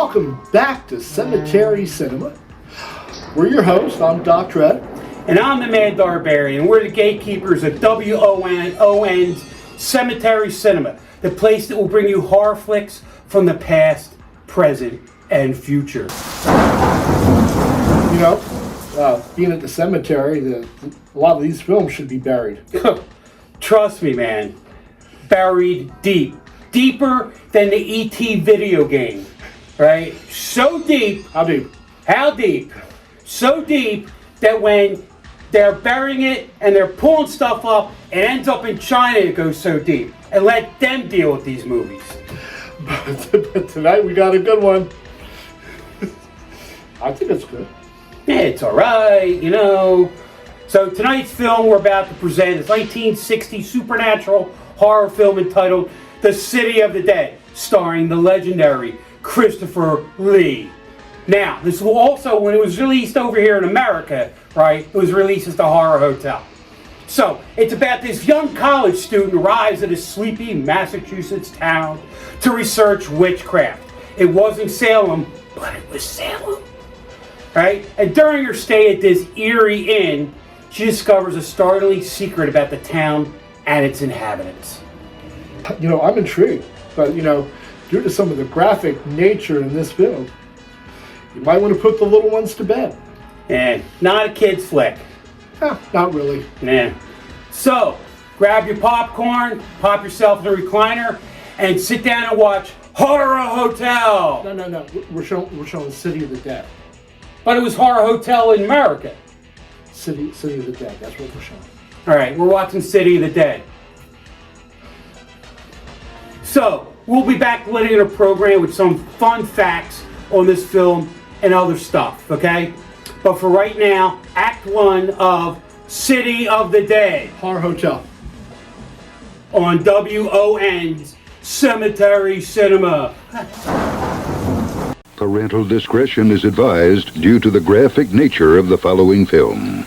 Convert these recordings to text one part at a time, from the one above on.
welcome back to Cemetery Cinema. We're your hosts. I'm Doc Red. And I'm the Mad Barbarian. We're the gatekeepers of WON's Cemetery Cinema, the place that will bring you horror flicks from the past, present, and future. You know, being at the cemetery, a lot of these films should be buried. Trust me, man. Buried deep. Deeper than the E.T. video game. Right? So deep. How deep? How deep? So deep that when they're burying it and they're pulling stuff up, it ends up in China. It goes so deep. And let them deal with these movies. But tonight we got a good one. I think it's good. Yeah, it's alright, you know. So tonight's film we're about to present is 1960 supernatural horror film entitled The City of the Dead, starring the legendary Christopher Lee. Now, this will also, when it was released over here in America, right, it was released as The Horror Hotel. So, it's about this young college student who arrives at a sleepy Massachusetts town to research witchcraft. It wasn't Salem, but it was Salem. Right? And during her stay at this eerie inn, she discovers a startling secret about the town and its inhabitants. You know, I'm intrigued, but you know, due to some of the graphic nature in this film, you might want to put the little ones to bed. And not a kid's flick. Not really. Nah. So, grab your popcorn, pop yourself in a recliner, and sit down and watch Horror Hotel. No. We're showing City of the Dead. But it was Horror Hotel in America. City of the Dead. That's what we're showing. All right, we're watching City of the Dead. So, we'll be back later in the program with some fun facts on this film and other stuff, okay? But for right now, Act 1 of City of the Dead. Horror Hotel. On WON's Cemetery Cinema. Parental discretion is advised due to the graphic nature of the following film.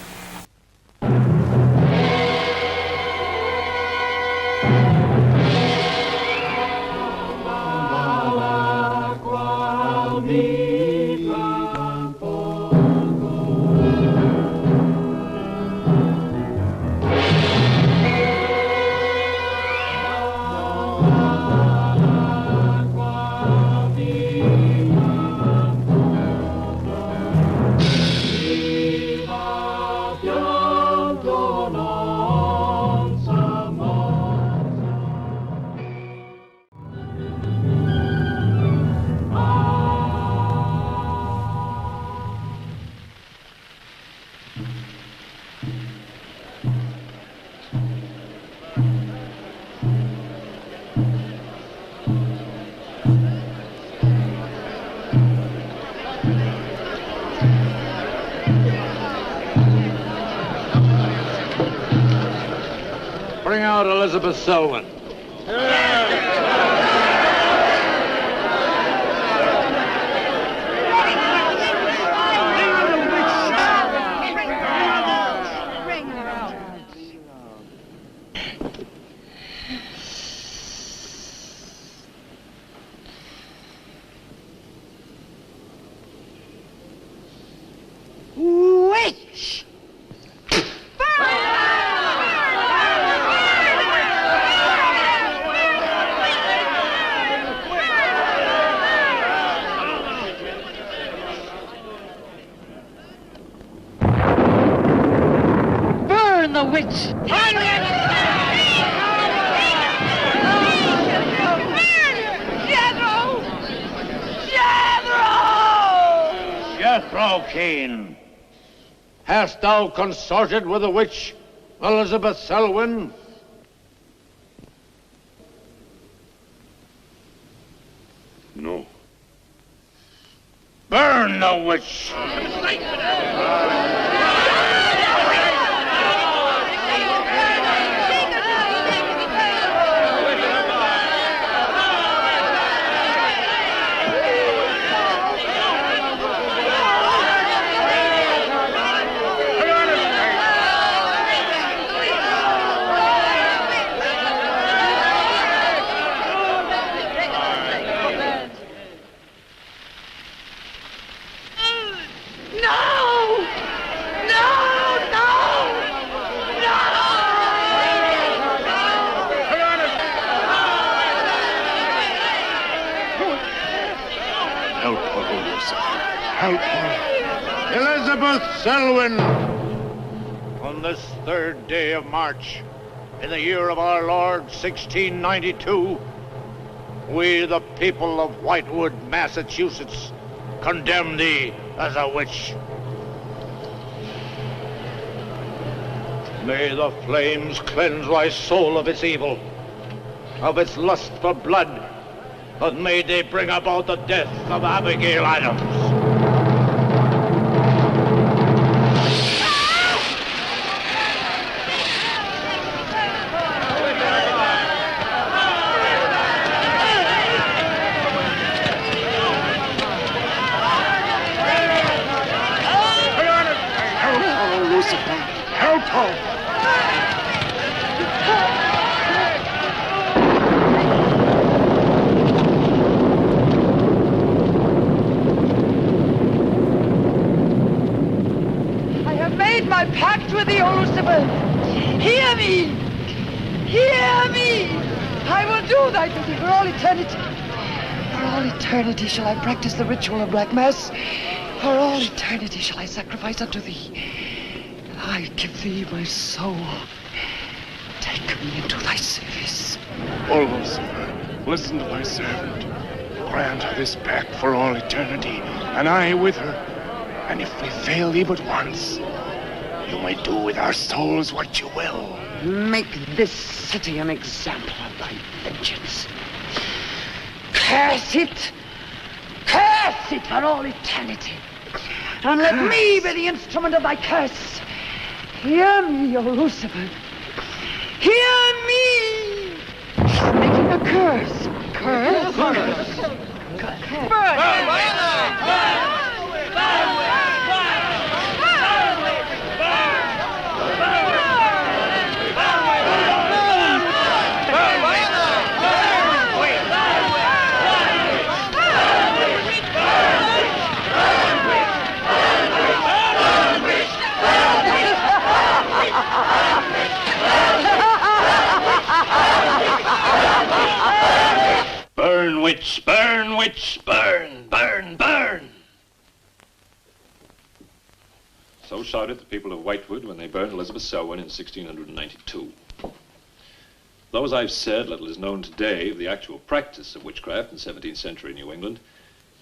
Bring out Elizabeth Selwyn. Witch! Burn the witch! Jethro Kane, hast thou consorted with the witch Elizabeth Selwyn? No. Burn the witch! Help her. Elizabeth Selwyn, on this 3rd day of March, in the year of our Lord 1692, we, the people of Whitewood, Massachusetts, condemn thee as a witch. May the flames cleanse thy soul of its evil, of its lust for blood, but may they bring about the death of Abigail Adams. My pact with the Lucifer. Hear me! Hear me! I will do thy bidding for all eternity. For all eternity shall I practice the ritual of Black Mass. For all eternity shall I sacrifice unto thee. I give thee my soul. Take me into thy service. O Lucifer, listen to thy servant. Grant her this pact for all eternity, and I with her. And if we fail thee but once, you may do with our souls what you will. Make this city an example of thy vengeance. Curse it! Curse it for all eternity! And let me be the instrument of thy curse. Hear me, O Lucifer. Hear me! Making a curse. Curse? Burn! Burn, witch, burn, witch, burn, burn, burn. So shouted the people of Whitewood when they burned Elizabeth Selwyn in 1692. Though, as I've said, little is known today of the actual practice of witchcraft in 17th century New England,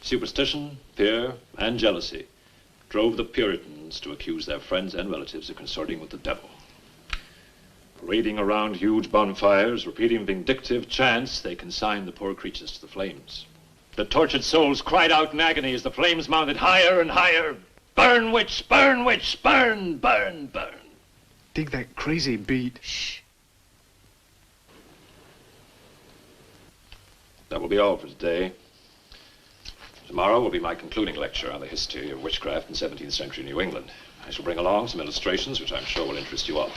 superstition, fear, and jealousy drove the Puritans to accuse their friends and relatives of consorting with the devil. Parading around huge bonfires, repeating vindictive chants, they consigned the poor creatures to the flames. The tortured souls cried out in agony as the flames mounted higher and higher. Burn, witch, burn, witch, burn, burn, burn. Dig that crazy beat. Shh. That will be all for today. Tomorrow will be my concluding lecture on the history of witchcraft in 17th century New England. I shall bring along some illustrations which I'm sure will interest you all.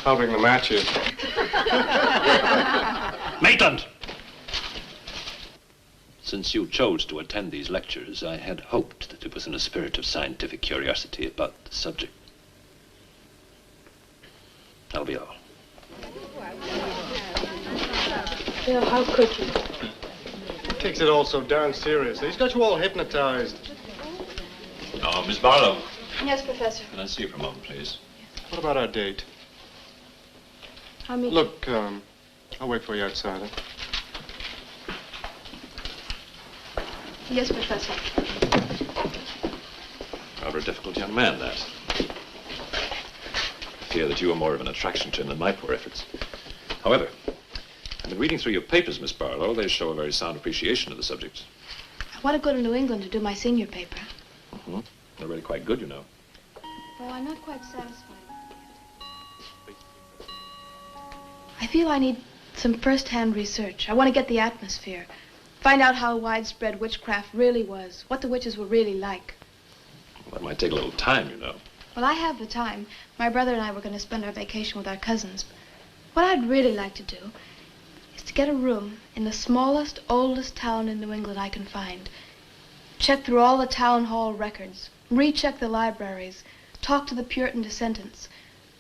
I'll bring the matches. Maitland! Since you chose to attend these lectures, I had hoped that it was in a spirit of scientific curiosity about the subject. That'll be all. Bill, how could you? He takes it all so darn seriously. He's got you all hypnotized. Oh, Miss Barlow. Yes, Professor. Can I see you for a moment, please? What about our date? I'll meet Look, I'll wait for you outside. Huh? Yes, Professor. Rather a difficult young man, that. I fear that you are more of an attraction to him than my poor efforts. However, I've been reading through your papers, Miss Barlow. They show a very sound appreciation of the subject. I want to go to New England to do my senior paper. Mm-hmm. They're really quite good, you know. Well, I'm not quite satisfied. I feel I need some first-hand research. I want to get the atmosphere. Find out how widespread witchcraft really was, what the witches were really like. Well, that might take a little time, you know. Well, I have the time. My brother and I were going to spend our vacation with our cousins. What I'd really like to do is to get a room in the smallest, oldest town in New England I can find. Check through all the town hall records, recheck the libraries, talk to the Puritan descendants,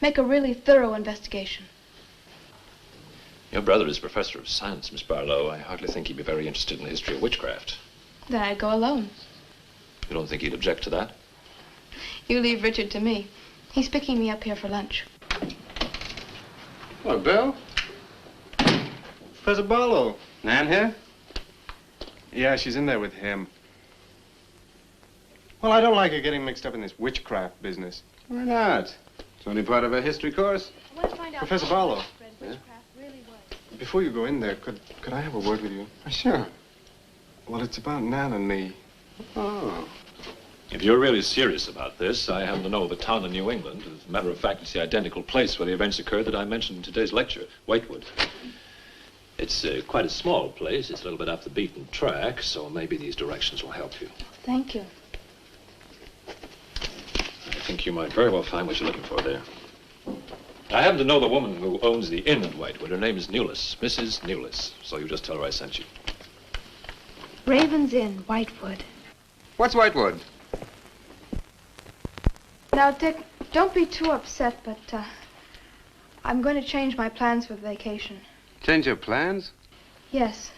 make a really thorough investigation. Your brother is professor of science, Miss Barlow. I hardly think he'd be very interested in the history of witchcraft. Then I'd go alone. You don't think he'd object to that? You leave Richard to me. He's picking me up here for lunch. What, Bill? Professor Barlow. Nan here? Yeah, she's in there with him. Well, I don't like her getting mixed up in this witchcraft business. Why not? It's only part of her history course. I want to find out Professor Barlow. witchcraft really was. Before you go in there, could I have a word with you? Sure. Well, it's about Nan and me. Oh. If you're really serious about this, I happen to know of a town in New England. As a matter of fact, it's the identical place where the events occurred that I mentioned in today's lecture, Whitewood. It's quite a small place. It's a little bit off the beaten track, so maybe these directions will help you. Thank you. I think you might very well find what you're looking for there. I happen to know the woman who owns the inn at Whitewood. Her name is Newless, Mrs. Newless. So you just tell her I sent you. Raven's Inn, Whitewood. What's Whitewood? Now, Dick, don't be too upset, but I'm going to change my plans for the vacation. Change your plans? Yes.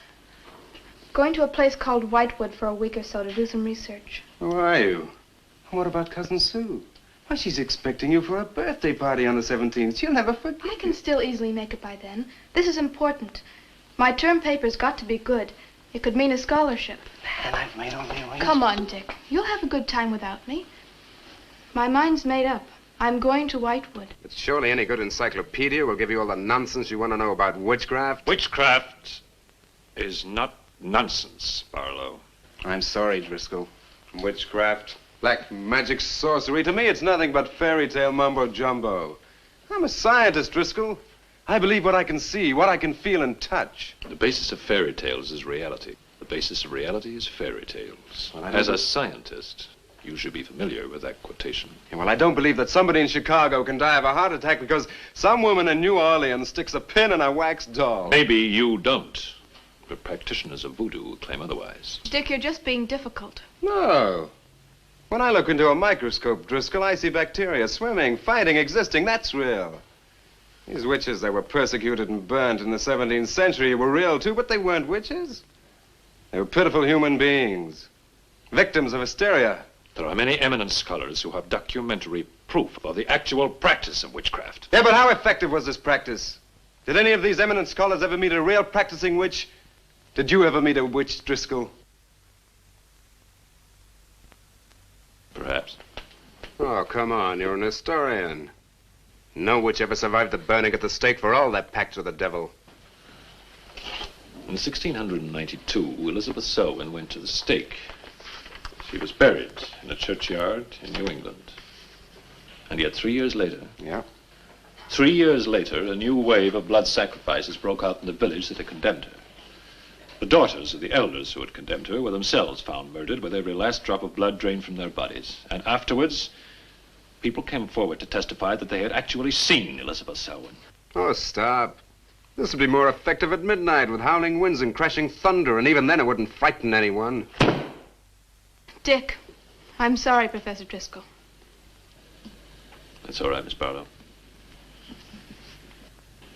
Going to a place called Whitewood for a week or so to do some research. Who are you? What about Cousin Sue? Why, she's expecting you for a birthday party on the 17th. She'll never forget. I can still easily make it by then. This is important. My term paper's got to be good. It could mean a scholarship. And I've made all the arrangements. Come on, Dick. You'll have a good time without me. My mind's made up. I'm going to Whitewood. But surely any good encyclopedia will give you all the nonsense you want to know about witchcraft. Witchcraft is not nonsense, Barlow. I'm sorry, Driscoll. Witchcraft, black magic, sorcery. To me, it's nothing but fairy tale mumbo-jumbo. I'm a scientist, Driscoll. I believe what I can see, what I can feel and touch. The basis of fairy tales is reality. The basis of reality is fairy tales. Well, As a scientist, you should be familiar with that quotation. Yeah, well, I don't believe that somebody in Chicago can die of a heart attack because some woman in New Orleans sticks a pin in a wax doll. Maybe you don't, but practitioners of voodoo claim otherwise. Dick, you're just being difficult. No. When I look into a microscope, Driscoll, I see bacteria swimming, fighting, existing. That's real. These witches that were persecuted and burnt in the 17th century were real, too, but they weren't witches. They were pitiful human beings, victims of hysteria. There are many eminent scholars who have documentary proof of the actual practice of witchcraft. Yeah, but how effective was this practice? Did any of these eminent scholars ever meet a real practicing witch? Did you ever meet a witch, Driscoll? Perhaps. Oh, come on, you're an historian. No witch ever survived the burning at the stake for all that pact with the devil. In 1692, Elizabeth Selwyn went to the stake. She was buried in a churchyard in New England. And yet 3 years later... Yeah? 3 years later, a new wave of blood sacrifices broke out in the village that had condemned her. The daughters of the elders who had condemned her were themselves found murdered with every last drop of blood drained from their bodies. And afterwards, people came forward to testify that they had actually seen Elizabeth Selwyn. Oh, stop. This would be more effective at midnight with howling winds and crashing thunder, and even then it wouldn't frighten anyone. Dick, I'm sorry, Professor Driscoll. That's all right, Miss Barlow.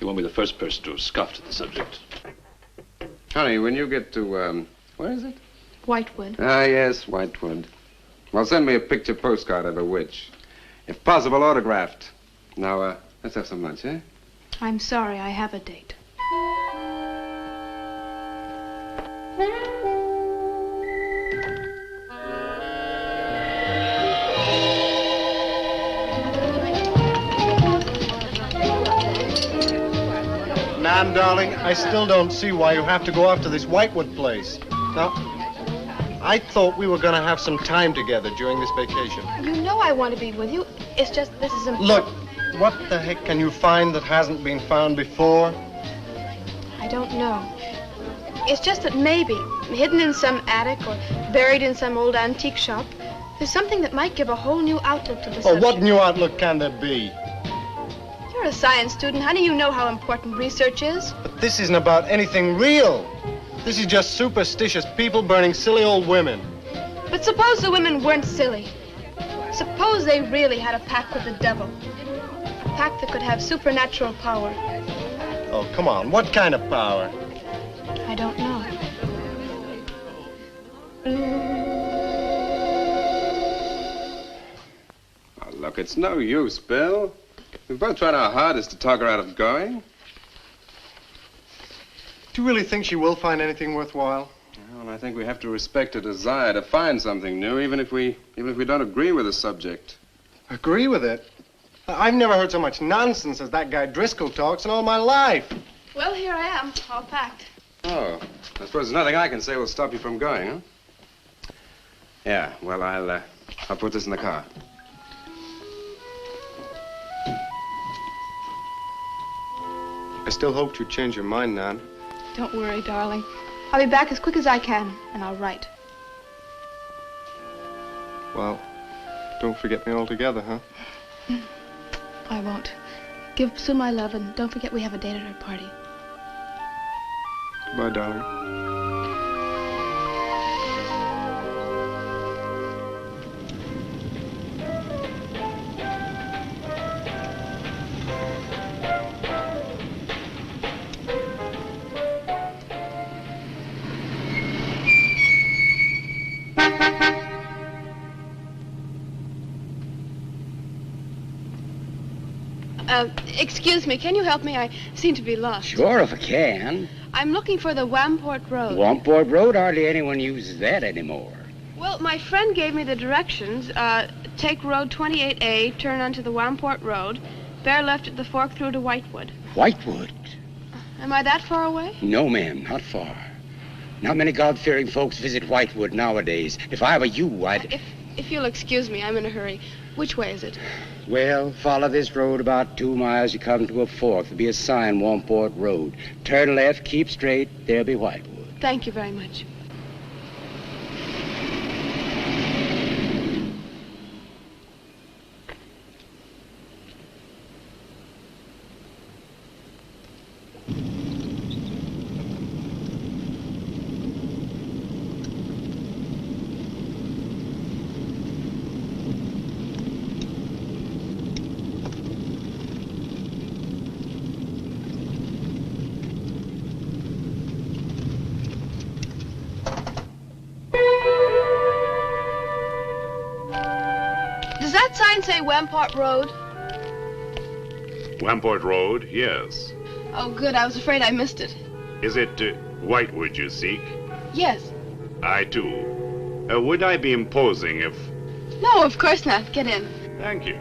You won't be the first person to have scoffed at the subject. Honey, when you get to, where is it? Whitewood. Ah, yes, Whitewood. Well, send me a picture postcard of a witch. If possible, autographed. Now, let's have some lunch, eh? I'm sorry, I have a date. Nan, darling, I still don't see why you have to go off to this Whitewood place. Now, I thought we were going to have some time together during this vacation. You know I want to be with you. It's just this is important. Look, what the heck can you find that hasn't been found before? I don't know. It's just that maybe, hidden in some attic or buried in some old antique shop, there's something that might give a whole new outlook to the subject. What new outlook can there be? You're a science student, honey. You know how important research is. But this isn't about anything real. This is just superstitious people burning silly old women. But suppose the women weren't silly. Suppose they really had a pact with the devil. A pact that could have supernatural power. Oh, come on. What kind of power? I don't know. Look, it's no use, Bill. We've both tried our hardest to talk her out of going. Do you really think she will find anything worthwhile? Well, I think we have to respect her desire to find something new, even if we don't agree with the subject. Agree with it? I've never heard so much nonsense as that guy Driscoll talks in all my life. Well, here I am, all packed. Oh, I suppose there's nothing I can say will stop you from going, huh? Yeah, well, I'll put this in the car. I still hoped you'd change your mind, Nan. Don't worry, darling. I'll be back as quick as I can, and I'll write. Well, don't forget me altogether, huh? I won't. Give Sue my love, and don't forget we have a date at her party. Goodbye, darling. Excuse me, can you help me? I seem to be lost. Sure, if I can. I'm looking for the Wamport Road. Wamport Road, hardly anyone uses that anymore. Well, my friend gave me the directions. Take Road 28A, turn onto the Wamport Road, bear left at the fork through to Whitewood. Whitewood? Am I that far away? No, ma'am, not far. Not many God-fearing folks visit Whitewood nowadays. If I were you, I'd... If you'll excuse me, I'm in a hurry. Which way is it? Well, follow this road about 2 miles. You come to a fork. There'll be a sign, Wamport Road. Turn left, keep straight. There'll be Whitewood. Thank you very much. Does that sign say Wamport Road? Wamport Road, yes. Oh, good. I was afraid I missed it. Is it Whitewood you seek? Yes. I, too. Would I be imposing if... No, of course not. Get in. Thank you.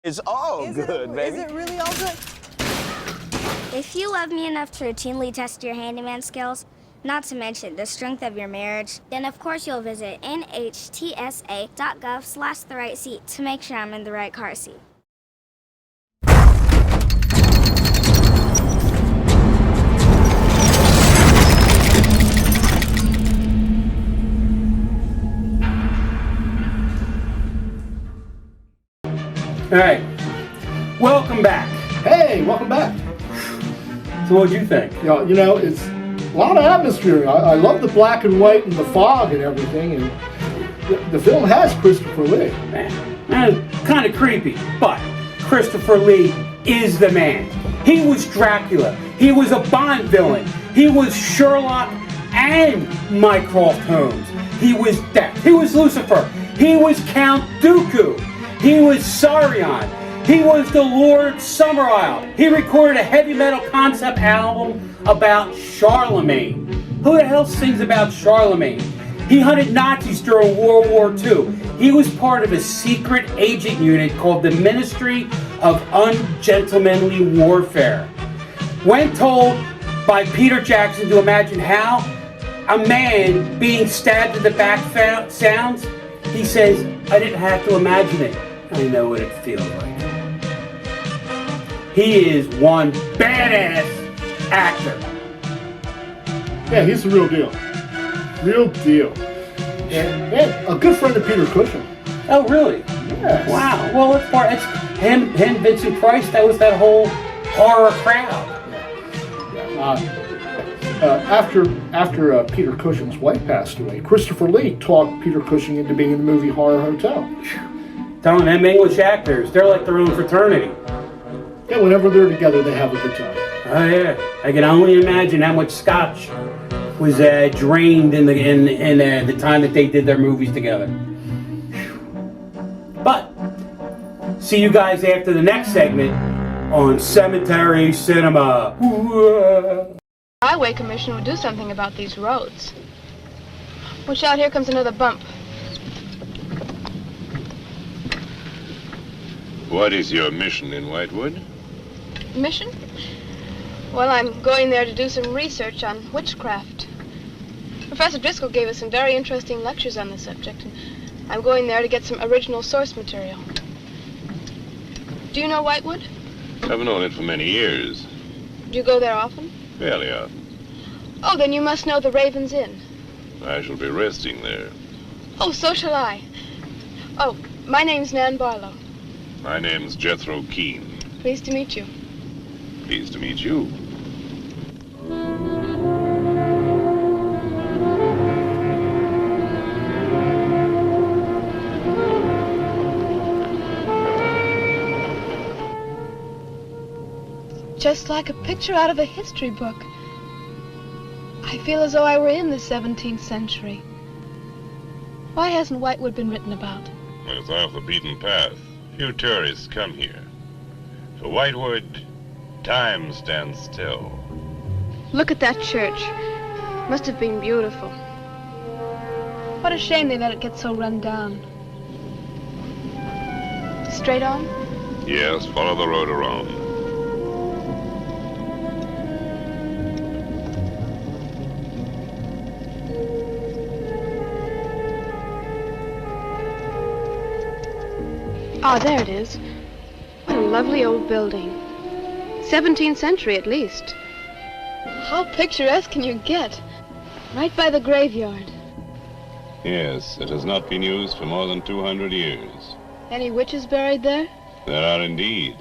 It's all good, baby. Is it really all good? If you love me enough to routinely test your handyman skills, not to mention the strength of your marriage, then of course you'll visit nhtsa.gov/the-right-seat to make sure I'm in the right car seat. All right, welcome back. Hey, welcome back. So what'd you think? You know, it's a lot of atmosphere. I love the black and white and the fog and everything, and the film has Christopher Lee. Kind of creepy, but Christopher Lee is the man. He was Dracula. He was a Bond villain. He was Sherlock and Mycroft Holmes. He was Death. He was Lucifer. He was Count Dooku. He was Saurion. He was the Lord Summerisle. He recorded a heavy metal concept album about Charlemagne. Who the hell sings about Charlemagne? He hunted Nazis during World War II. He was part of a secret agent unit called the Ministry of Ungentlemanly Warfare. When told by Peter Jackson to imagine how a man being stabbed in the back sounds, he says, I didn't have to imagine it. I know what it feels like. He is one badass actor. Yeah, he's the real deal. Real deal. And a good friend of Peter Cushing. Oh, really? Yes. Wow. Well, it's him, Vincent Price. That was that whole horror crowd. After Peter Cushing's wife passed away, Christopher Lee talked Peter Cushing into being in the movie Horror Hotel. Telling them English actors, they're like their own fraternity. Yeah, whenever they're together, they have a good time. Oh yeah, I can only imagine how much scotch was drained in the time that they did their movies together. But see you guys after the next segment on Cemetery Cinema. Highway Commission would do something about these roads. Watch out, here comes another bump. What is your mission in Whitewood? Mission? Well, I'm going there to do some research on witchcraft. Professor Driscoll gave us some very interesting lectures on the subject, and I'm going there to get some original source material. Do you know Whitewood? I've known it for many years. Do you go there often? Fairly often. Oh, then you must know the Raven's Inn. I shall be resting there. Oh, so shall I. Oh, my name's Nan Barlow. My name's Jethro Keene. Pleased to meet you. Pleased to meet you. Just like a picture out of a history book. I feel as though I were in the 17th century. Why hasn't Whitewood been written about? It's off the beaten path. Few tourists come here. For Whitewood, time stands still. Look at that church. Must have been beautiful. What a shame they let it get so run down. Straight on? Yes, follow the road around. Ah, there it is. What a lovely old building. 17th century at least. How picturesque can you get? Right by the graveyard. Yes, it has not been used for more than 200 years. Any witches buried there? There are indeed.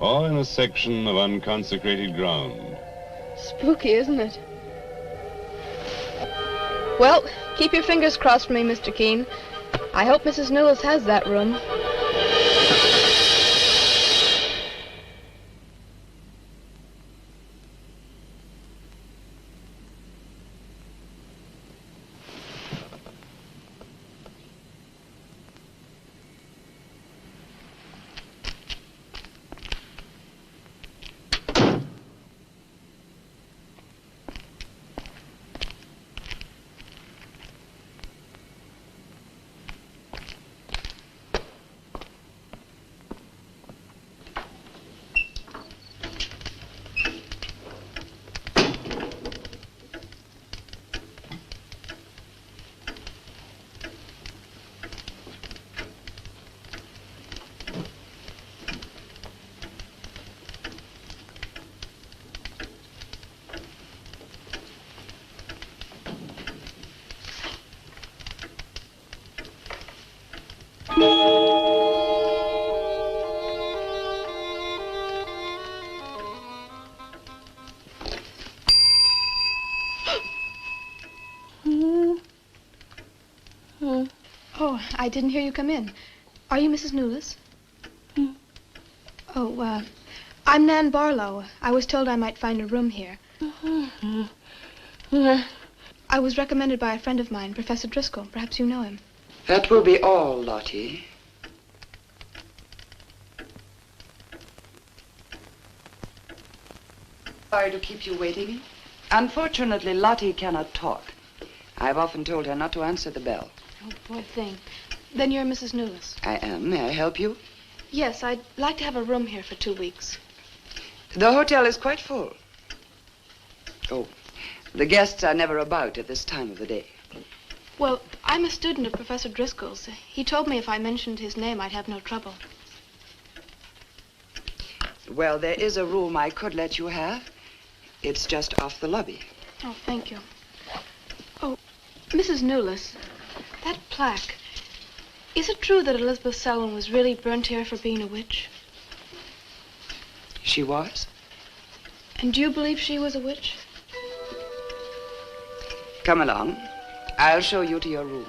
All in a section of unconsecrated ground. Spooky, isn't it? Well, keep your fingers crossed for me, Mr. Keene. I hope Mrs. Newell has that room. Oh, I didn't hear you come in. Are you Mrs. Newless? Oh, I'm Nan Barlow. I was told I might find a room here. I was recommended by a friend of mine, Professor Driscoll. Perhaps you know him. That will be all, Lottie. Sorry to keep you waiting. Unfortunately, Lottie cannot talk. I've often told her not to answer the bell. Oh, poor thing. Then you're Mrs. Newless. I am. May I help you? Yes, I'd like to have a room here for 2 weeks. The hotel is quite full. Oh, the guests are never about at this time of the day. Well, I'm a student of Professor Driscoll's. He told me if I mentioned his name, I'd have no trouble. Well, there is a room I could let you have. It's just off the lobby. Oh, thank you. Oh, Mrs. Newless, that plaque. Is it true that Elizabeth Selwyn was really burnt here for being a witch? She was? And do you believe she was a witch? Come along. I'll show you to your room.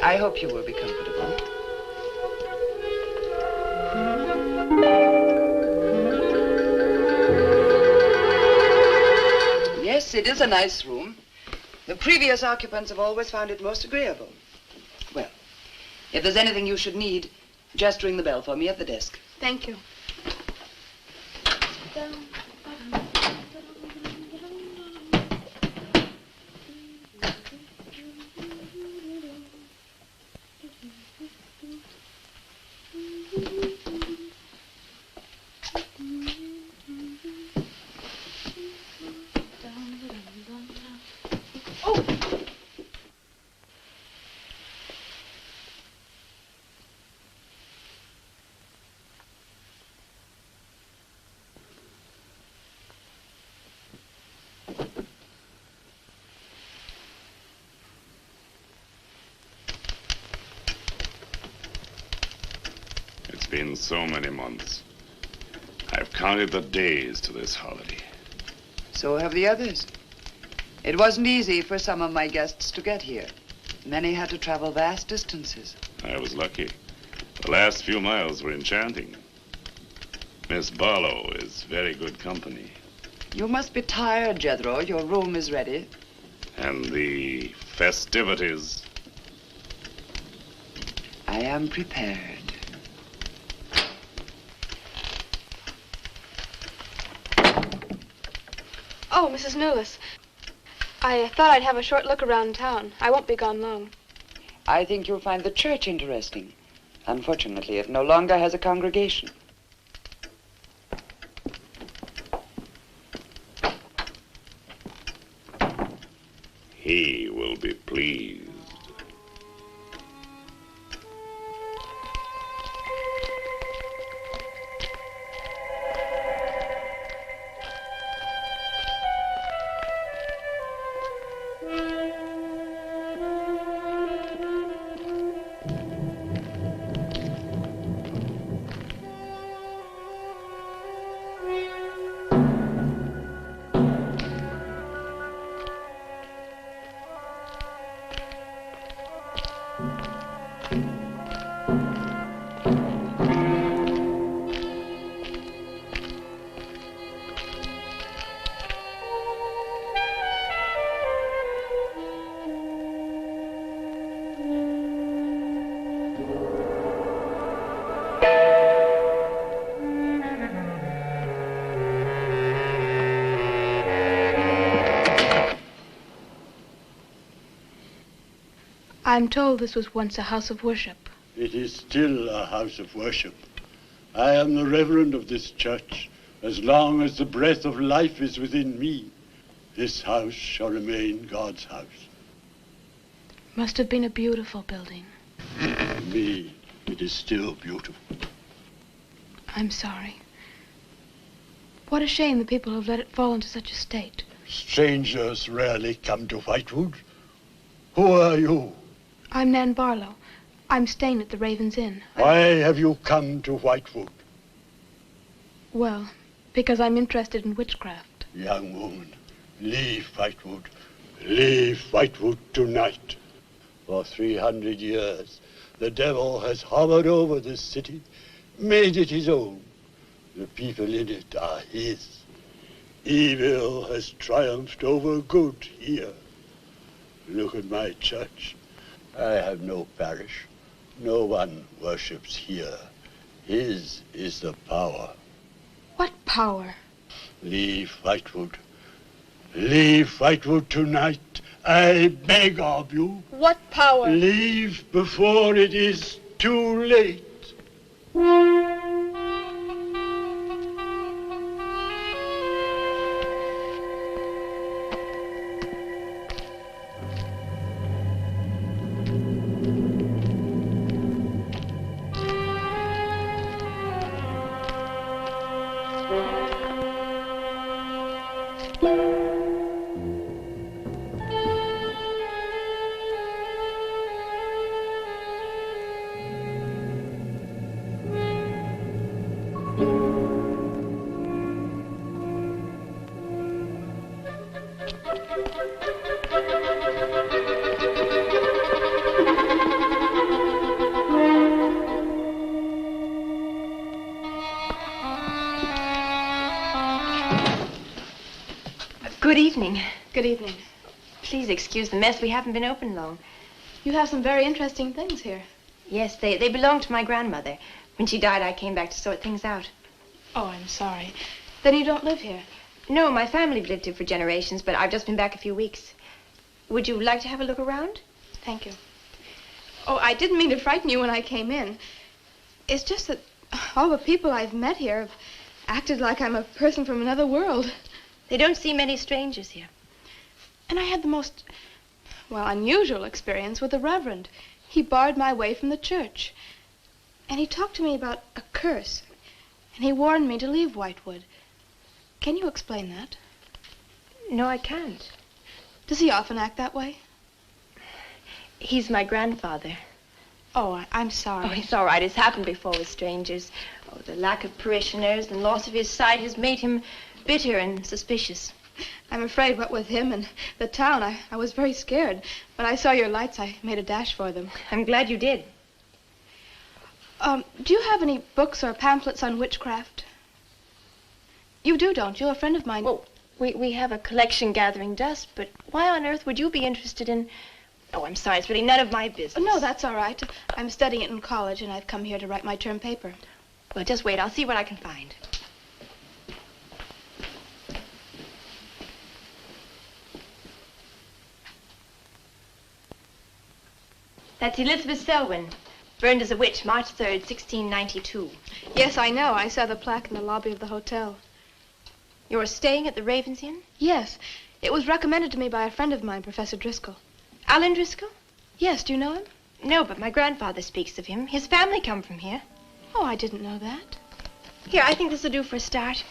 I hope you will be comfortable. Yes, it is a nice room. The previous occupants have always found it most agreeable. Well, if there's anything you should need, just ring the bell for me at the desk. Thank you. It's been so many months. I've counted the days to this holiday. So have the others. It wasn't easy for some of my guests to get here. Many had to travel vast distances. I was lucky. The last few miles were enchanting. Miss Barlow is very good company. You must be tired, Jethro. Your room is ready. And the festivities. I am prepared. Oh, Mrs. Newless. I thought I'd have a short look around town. I won't be gone long. I think you'll find the church interesting. Unfortunately, it no longer has a congregation. He will be pleased. I'm told this was once a house of worship. It is still a house of worship. I am the reverend of this church. As long as the breath of life is within me, this house shall remain God's house. Must have been a beautiful building. To me, it is still beautiful. I'm sorry. What a shame the people have let it fall into such a state. Strangers rarely come to Whitewood. Who are you? I'm Nan Barlow. I'm staying at the Raven's Inn. Why have you come to Whitewood? Well, because I'm interested in witchcraft. Young woman, leave Whitewood. Leave Whitewood tonight. For 300 years, the devil has hovered over this city, made it his own. The people in it are his. Evil has triumphed over good here. Look at my church. I have no parish. No one worships here. His is the power. What power? Leave Whitewood. Leave Whitewood tonight. I beg of you. What power? Leave before it is too late. Good evening. Good evening. Please excuse the mess. We haven't been open long. You have some very interesting things here. Yes, they belong to my grandmother. When she died, I came back to sort things out. Oh, I'm sorry. Then you don't live here? No, my family lived here for generations, but I've just been back a few weeks. Would you like to have a look around? Thank you. Oh, I didn't mean to frighten you when I came in. It's just that all the people I've met here have acted like I'm a person from another world. They don't see many strangers here. And I had the most, well, unusual experience with the Reverend. He barred my way from the church. And he talked to me about a curse. And he warned me to leave Whitewood. Can you explain that? No, I can't. Does he often act that way? He's my grandfather. Oh, I'm sorry. Oh, it's all right. It's happened before with strangers. Oh, the lack of parishioners and loss of his sight has made him bitter and suspicious. I'm afraid what with him and the town, I was very scared. When I saw your lights, I made a dash for them. I'm glad you did. Do you have any books or pamphlets on witchcraft? You do, don't you? A friend of mine... Well, we have a collection gathering dust, but why on earth would you be interested in... Oh, I'm sorry. It's really none of my business. Oh, no, that's all right. I'm studying it in college, and I've come here to write my term paper. Well, just wait. I'll see what I can find. That's Elizabeth Selwyn, burned as a witch, March 3rd, 1692. Yes, I know. I saw the plaque in the lobby of the hotel. You're staying at the Ravens Inn? Yes. It was recommended to me by a friend of mine, Professor Driscoll. Alan Driscoll? Yes, do you know him? No, but my grandfather speaks of him. His family come from here. Oh, I didn't know that. Here, I think this will do for a start.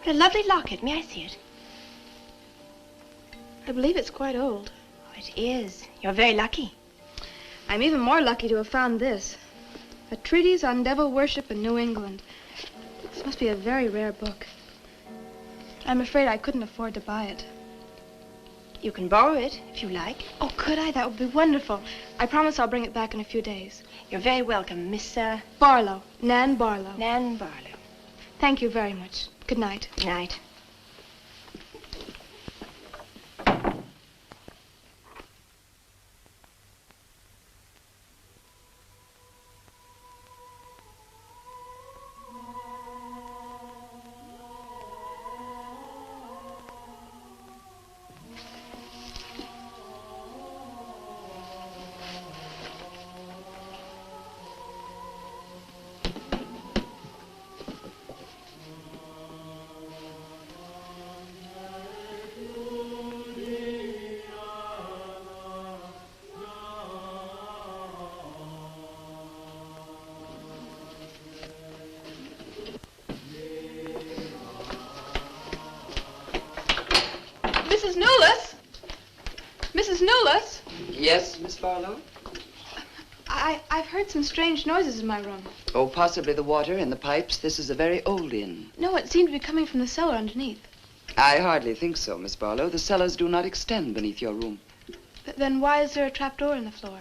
What a lovely locket. May I see it? I believe it's quite old. Oh, it is. You're very lucky. I'm even more lucky to have found this. A treatise on devil worship in New England. This must be a very rare book. I'm afraid I couldn't afford to buy it. You can borrow it, if you like. Oh, could I? That would be wonderful. I promise I'll bring it back in a few days. You're very welcome, Miss, Barlow. Nan Barlow. Nan Barlow. Thank you very much. Good night. Good night. Mrs. Newless? Mrs. Newless? Yes, Miss Barlow? I've heard some strange noises in my room. Oh, possibly the water in the pipes. This is a very old inn. No, it seemed to be coming from the cellar underneath. I hardly think so, Miss Barlow. The cellars do not extend beneath your room. Then why is there a trapdoor in the floor?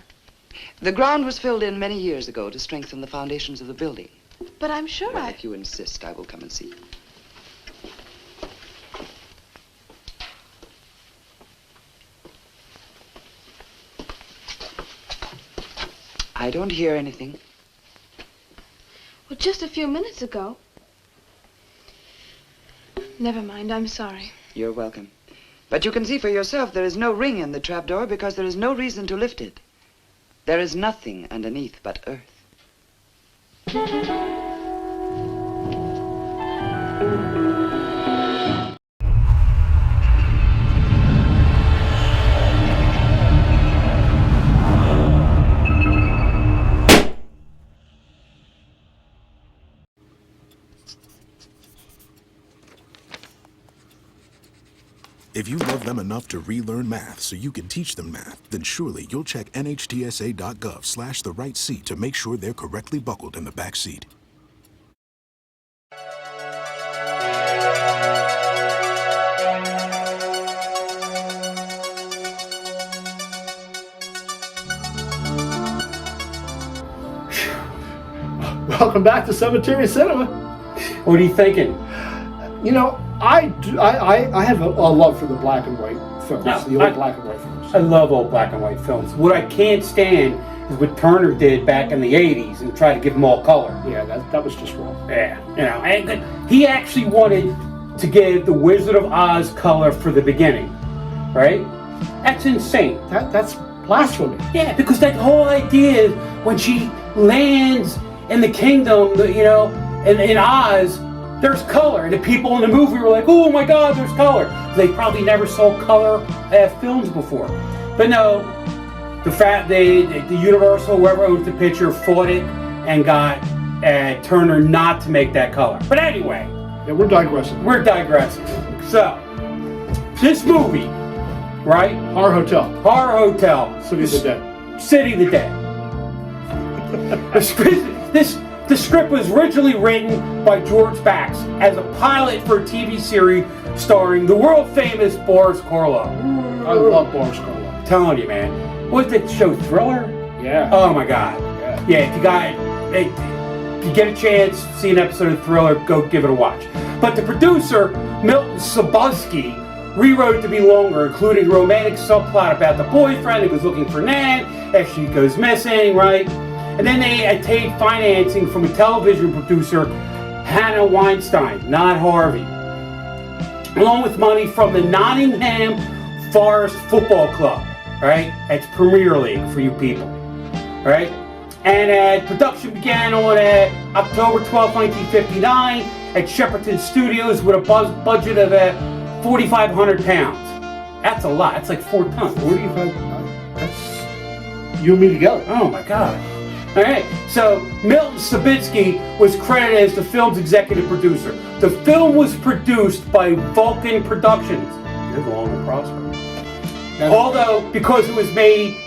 The ground was filled in many years ago to strengthen the foundations of the building. But I'm sure Well, if you insist, I will come and see. I don't hear anything. Well, just a few minutes ago. Never mind, I'm sorry. You're welcome. But you can see for yourself there is no ring in the trapdoor because there is no reason to lift it. There is nothing underneath but earth. If you love them enough to relearn math so you can teach them math, then surely you'll check nhtsa.gov/the right seat to make sure they're correctly buckled in the back seat. Welcome back to Cemetery Cinema. What are you thinking? You know, I have a love for the black and white films, the old black and white films. I love old black and white films. What I can't stand is what Turner did back in the 80s and tried to give them all color. Yeah, that was just wrong. Yeah, you know, and he actually wanted to give the Wizard of Oz color for the beginning, right? That's insane. That's blasphemy. Yeah, because that whole idea is when she lands in the kingdom, you know, in Oz, there's color, and the people in the movie were like, "Oh my God, there's color." They probably never saw color films before, but no, the fact the Universal, whoever owns the picture, fought it and got Turner not to make that color. But anyway, yeah, we're digressing. So, this movie, right? Horror Hotel. City of the Dead. City of the Dead. The script was originally written by George Bax as a pilot for a TV series starring the world-famous Boris Karloff. I love Boris Karloff. I'm telling you, man. What's that show, Thriller? Yeah. Oh my God. Yeah, if you get a chance, see an episode of Thriller, go give it a watch. But the producer, Milton Subotsky, rewrote it to be longer, including a romantic subplot about the boyfriend who was looking for Nan as she goes missing, right? And then they obtained financing from a television producer, Hannah Weinstein, not Harvey, along with money from the Nottingham Forest Football Club, right? That's Premier League for you people, right? And production began on October 12, 1959 at Shepperton Studios with a budget of 4,500 pounds. That's a lot. That's like 4 tons. 45. That's you and me together. Oh my God. All right. So Milton Subotsky was credited as the film's executive producer. The film was produced by Vulcan Productions. Live long and prosper. Although, because it was made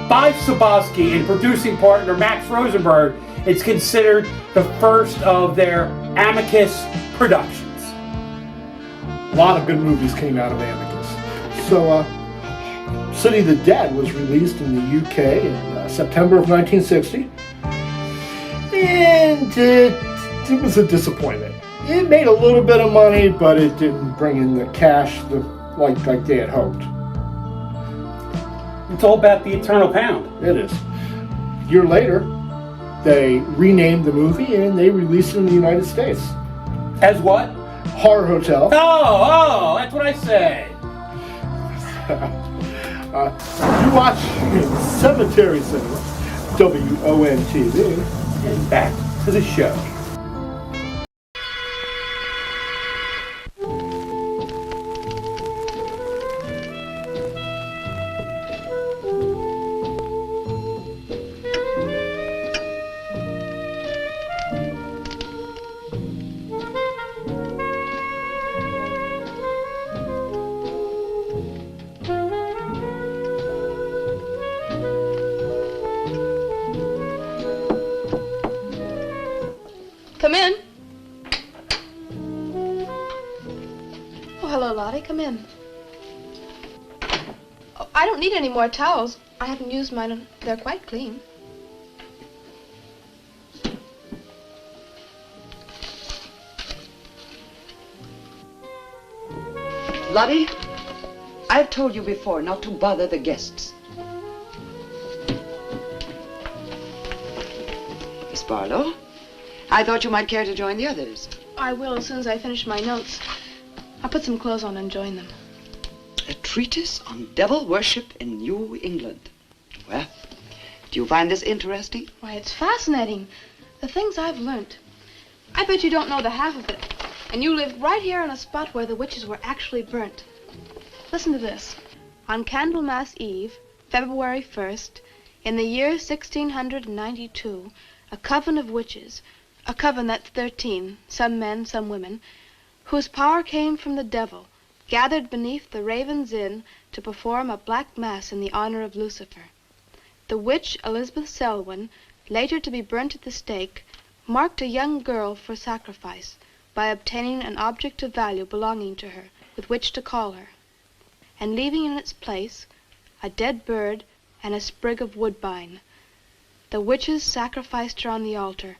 by Subotsky and producing partner Max Rosenberg, it's considered the first of their Amicus productions. A lot of good movies came out of Amicus. So, City of the Dead was released in the UK in September of 1960. And it was a disappointment. It made a little bit of money, but it didn't bring in the cash like they had hoped. It's all about the eternal pound. It is. A year later, they renamed the movie and they released it in the United States. As what? Horror Hotel. Oh, that's what I said. You watch Cemetery Cinema, WWON-TV. And back to the show. Come in. Oh, hello, Lottie. Come in. Oh, I don't need any more towels. I haven't used mine. They're quite clean. Lottie, I've told you before not to bother the guests. Miss Barlow, I thought you might care to join the others. I will as soon as I finish my notes. I'll put some clothes on and join them. A treatise on devil worship in New England. Well, do you find this interesting? Why, it's fascinating. The things I've learned. I bet you don't know the half of it. And you live right here on a spot where the witches were actually burnt. Listen to this. On Candlemas Eve, February 1st, in the year 1692, a coven of witches, a coven that's 13, some men, some women, whose power came from the devil, gathered beneath the Raven's Inn to perform a black mass in the honor of Lucifer. The witch Elizabeth Selwyn, later to be burnt at the stake, marked a young girl for sacrifice by obtaining an object of value belonging to her with which to call her, and leaving in its place a dead bird and a sprig of woodbine. The witches sacrificed her on the altar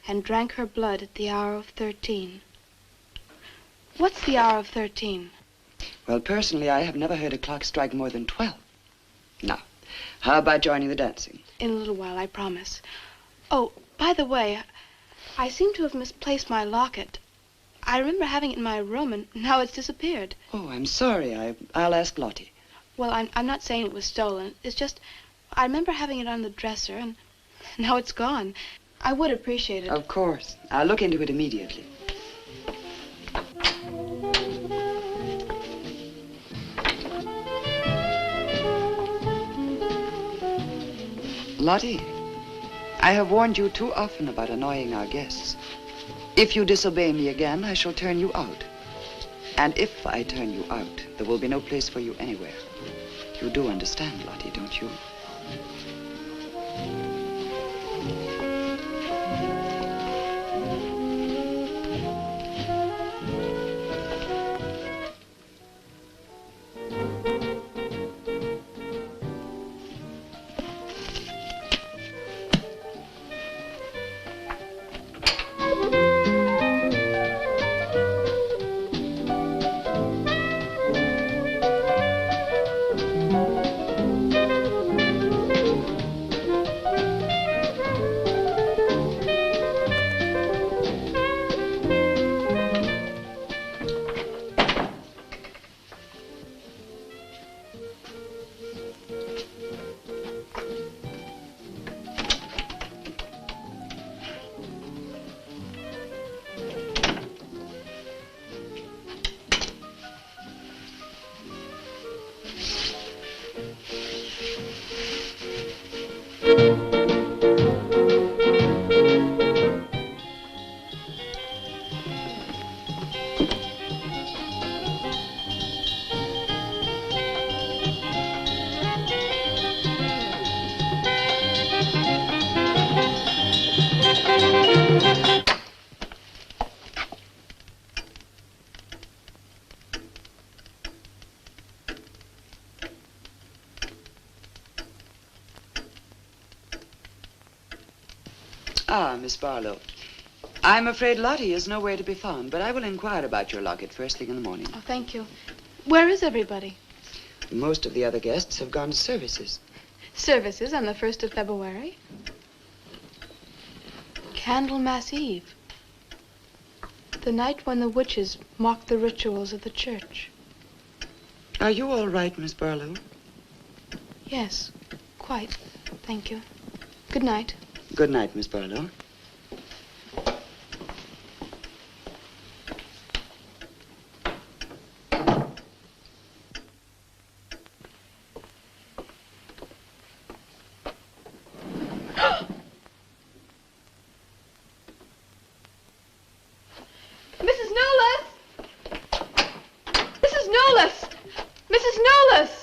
and drank her blood at the hour of 13. What's the hour of 13? Well, personally, I have never heard a clock strike more than 12. Now, how about joining the dancing? In a little while, I promise. Oh, by the way, I seem to have misplaced my locket. I remember having it in my room, and now it's disappeared. Oh, I'm sorry. I'll ask Lottie. Well, I'm not saying it was stolen. It's just, I remember having it on the dresser, and now it's gone. I would appreciate it. Of course. I'll look into it immediately. Lottie, I have warned you too often about annoying our guests. If you disobey me again, I shall turn you out. And if I turn you out, there will be no place for you anywhere. You do understand, Lottie, don't you? Ah, Miss Barlow. I'm afraid Lottie is nowhere to be found, but I will inquire about your locket first thing in the morning. Oh, thank you. Where is everybody? Most of the other guests have gone to services. Services on the 1st of February? Candlemas Eve. The night when the witches mocked the rituals of the church. Are you all right, Miss Barlow? Yes, quite. Thank you. Good night. Good night, Miss Barlow. Mrs. Nolas! Mrs. Nolas! Mrs. Nolas!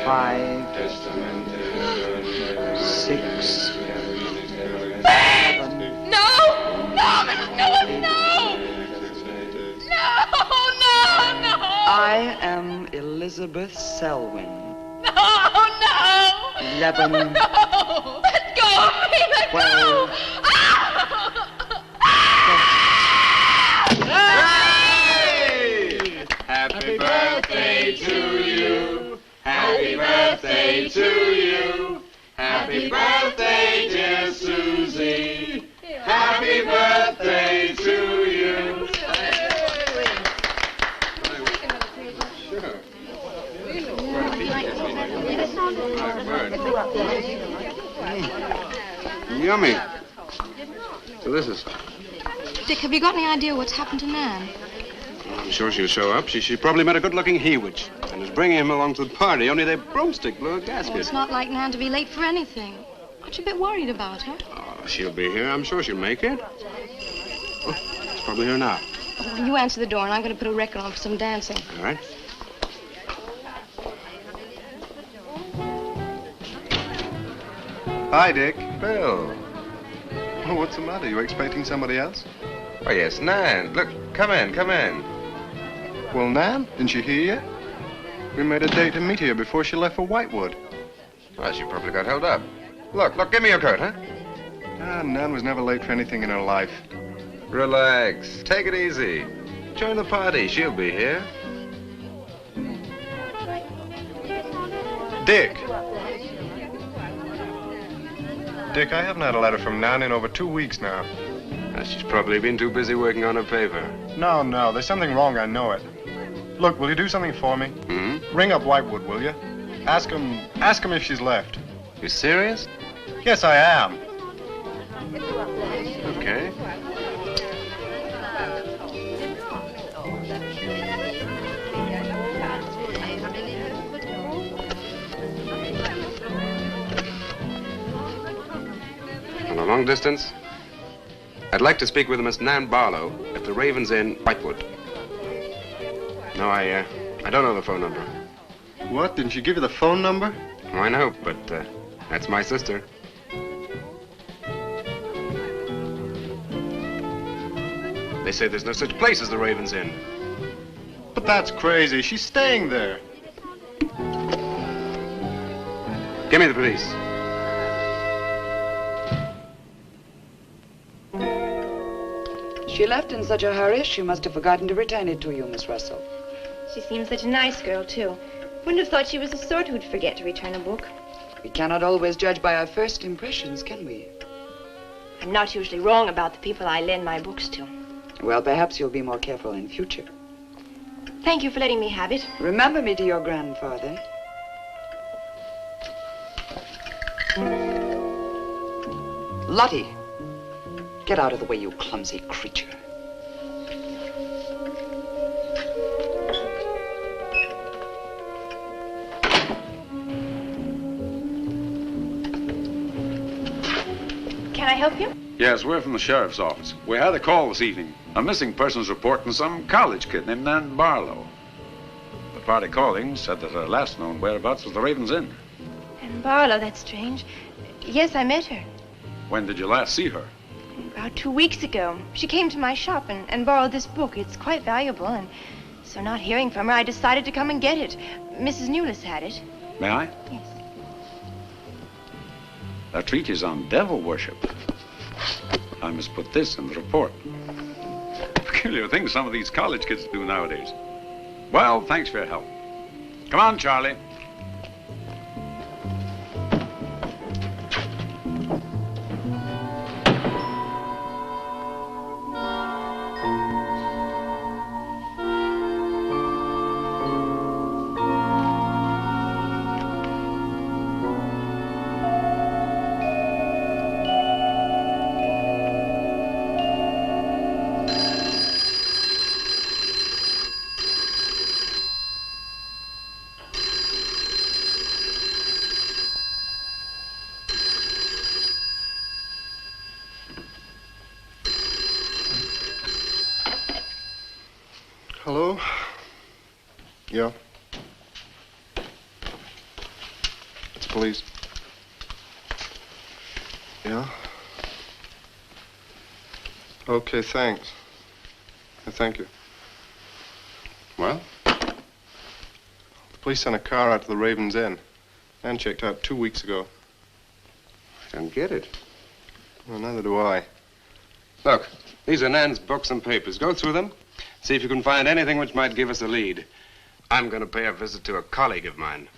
5, 6, No! No, Mrs. Miller, no! No, no, no! I am Elizabeth Selwyn. No, no! 11, No! Let go of me! Let 12. go! Happy birthday to you. Happy birthday to you. Happy birthday, dear Susie. Happy birthday to you. Yummy. Delicious. Dick, have you got any idea what's happened to Nan? I'm sure she'll show up. She probably met a good-looking Hewich and is bringing him along to the party, only their broomstick blew a gasket. Oh, it's not like Nan to be late for anything. Aren't you a bit worried about her? Oh, she'll be here. I'm sure she'll make it. Oh, it's probably her now. Oh, you answer the door, and I'm going to put a record on for some dancing. All right. Hi, Dick. Bill. Oh, what's the matter? You expecting somebody else? Oh, yes, Nan. Look, come in, come in. Well, Nan, didn't you hear yet? We made a date to meet here before she left for Whitewood. Well, she probably got held up. Look, give me your coat, huh? Ah, Nan was never late for anything in her life. Relax. Take it easy. Join the party. She'll be here. Dick. Dick, I haven't had a letter from Nan in over 2 weeks now. She's probably been too busy working on her paper. No, there's something wrong, I know it. Look, will you do something for me? Hmm? Ring up Whitewood, will you? Ask him if she's left. You serious? Yes, I am. Okay. On a long distance? I'd like to speak with Miss Nan Barlow at the Raven's Inn, Whitewood. No, I don't know the phone number. What? Didn't she give you the phone number? Oh, I know, but that's my sister. They say there's no such place as the Raven's Inn. But that's crazy. She's staying there. Give me the police. She left in such a hurry, she must have forgotten to return it to you, Miss Russell. She seems such a nice girl, too. Wouldn't have thought she was the sort who'd forget to return a book. We cannot always judge by our first impressions, can we? I'm not usually wrong about the people I lend my books to. Well, perhaps you'll be more careful in future. Thank you for letting me have it. Remember me to your grandfather. Lottie, get out of the way, you clumsy creature. Can I help you? Yes, we're from the sheriff's office. We had a call this evening. A missing persons report from some college kid named Nan Barlow. The party calling said that her last known whereabouts was the Raven's Inn. And Barlow, that's strange. Yes, I met her. When did you last see her? About 2 weeks ago. She came to my shop and borrowed this book. It's quite valuable, and so not hearing from her, I decided to come and get it. Mrs. Newless had it. May I? Yes. That treatise on devil worship. I must put this in the report. Peculiar things some of these college kids do nowadays. Well, thanks for your help. Come on, Charlie. Hello? Yeah. police. Yeah? Okay, thanks. Thank you. Well? The police sent a car out to the Raven's Inn. Man checked out 2 weeks ago. I don't get it. Well, neither do I. Look, these are Nan's books and papers. Go through them. See if you can find anything which might give us a lead. I'm going to pay a visit to a colleague of mine.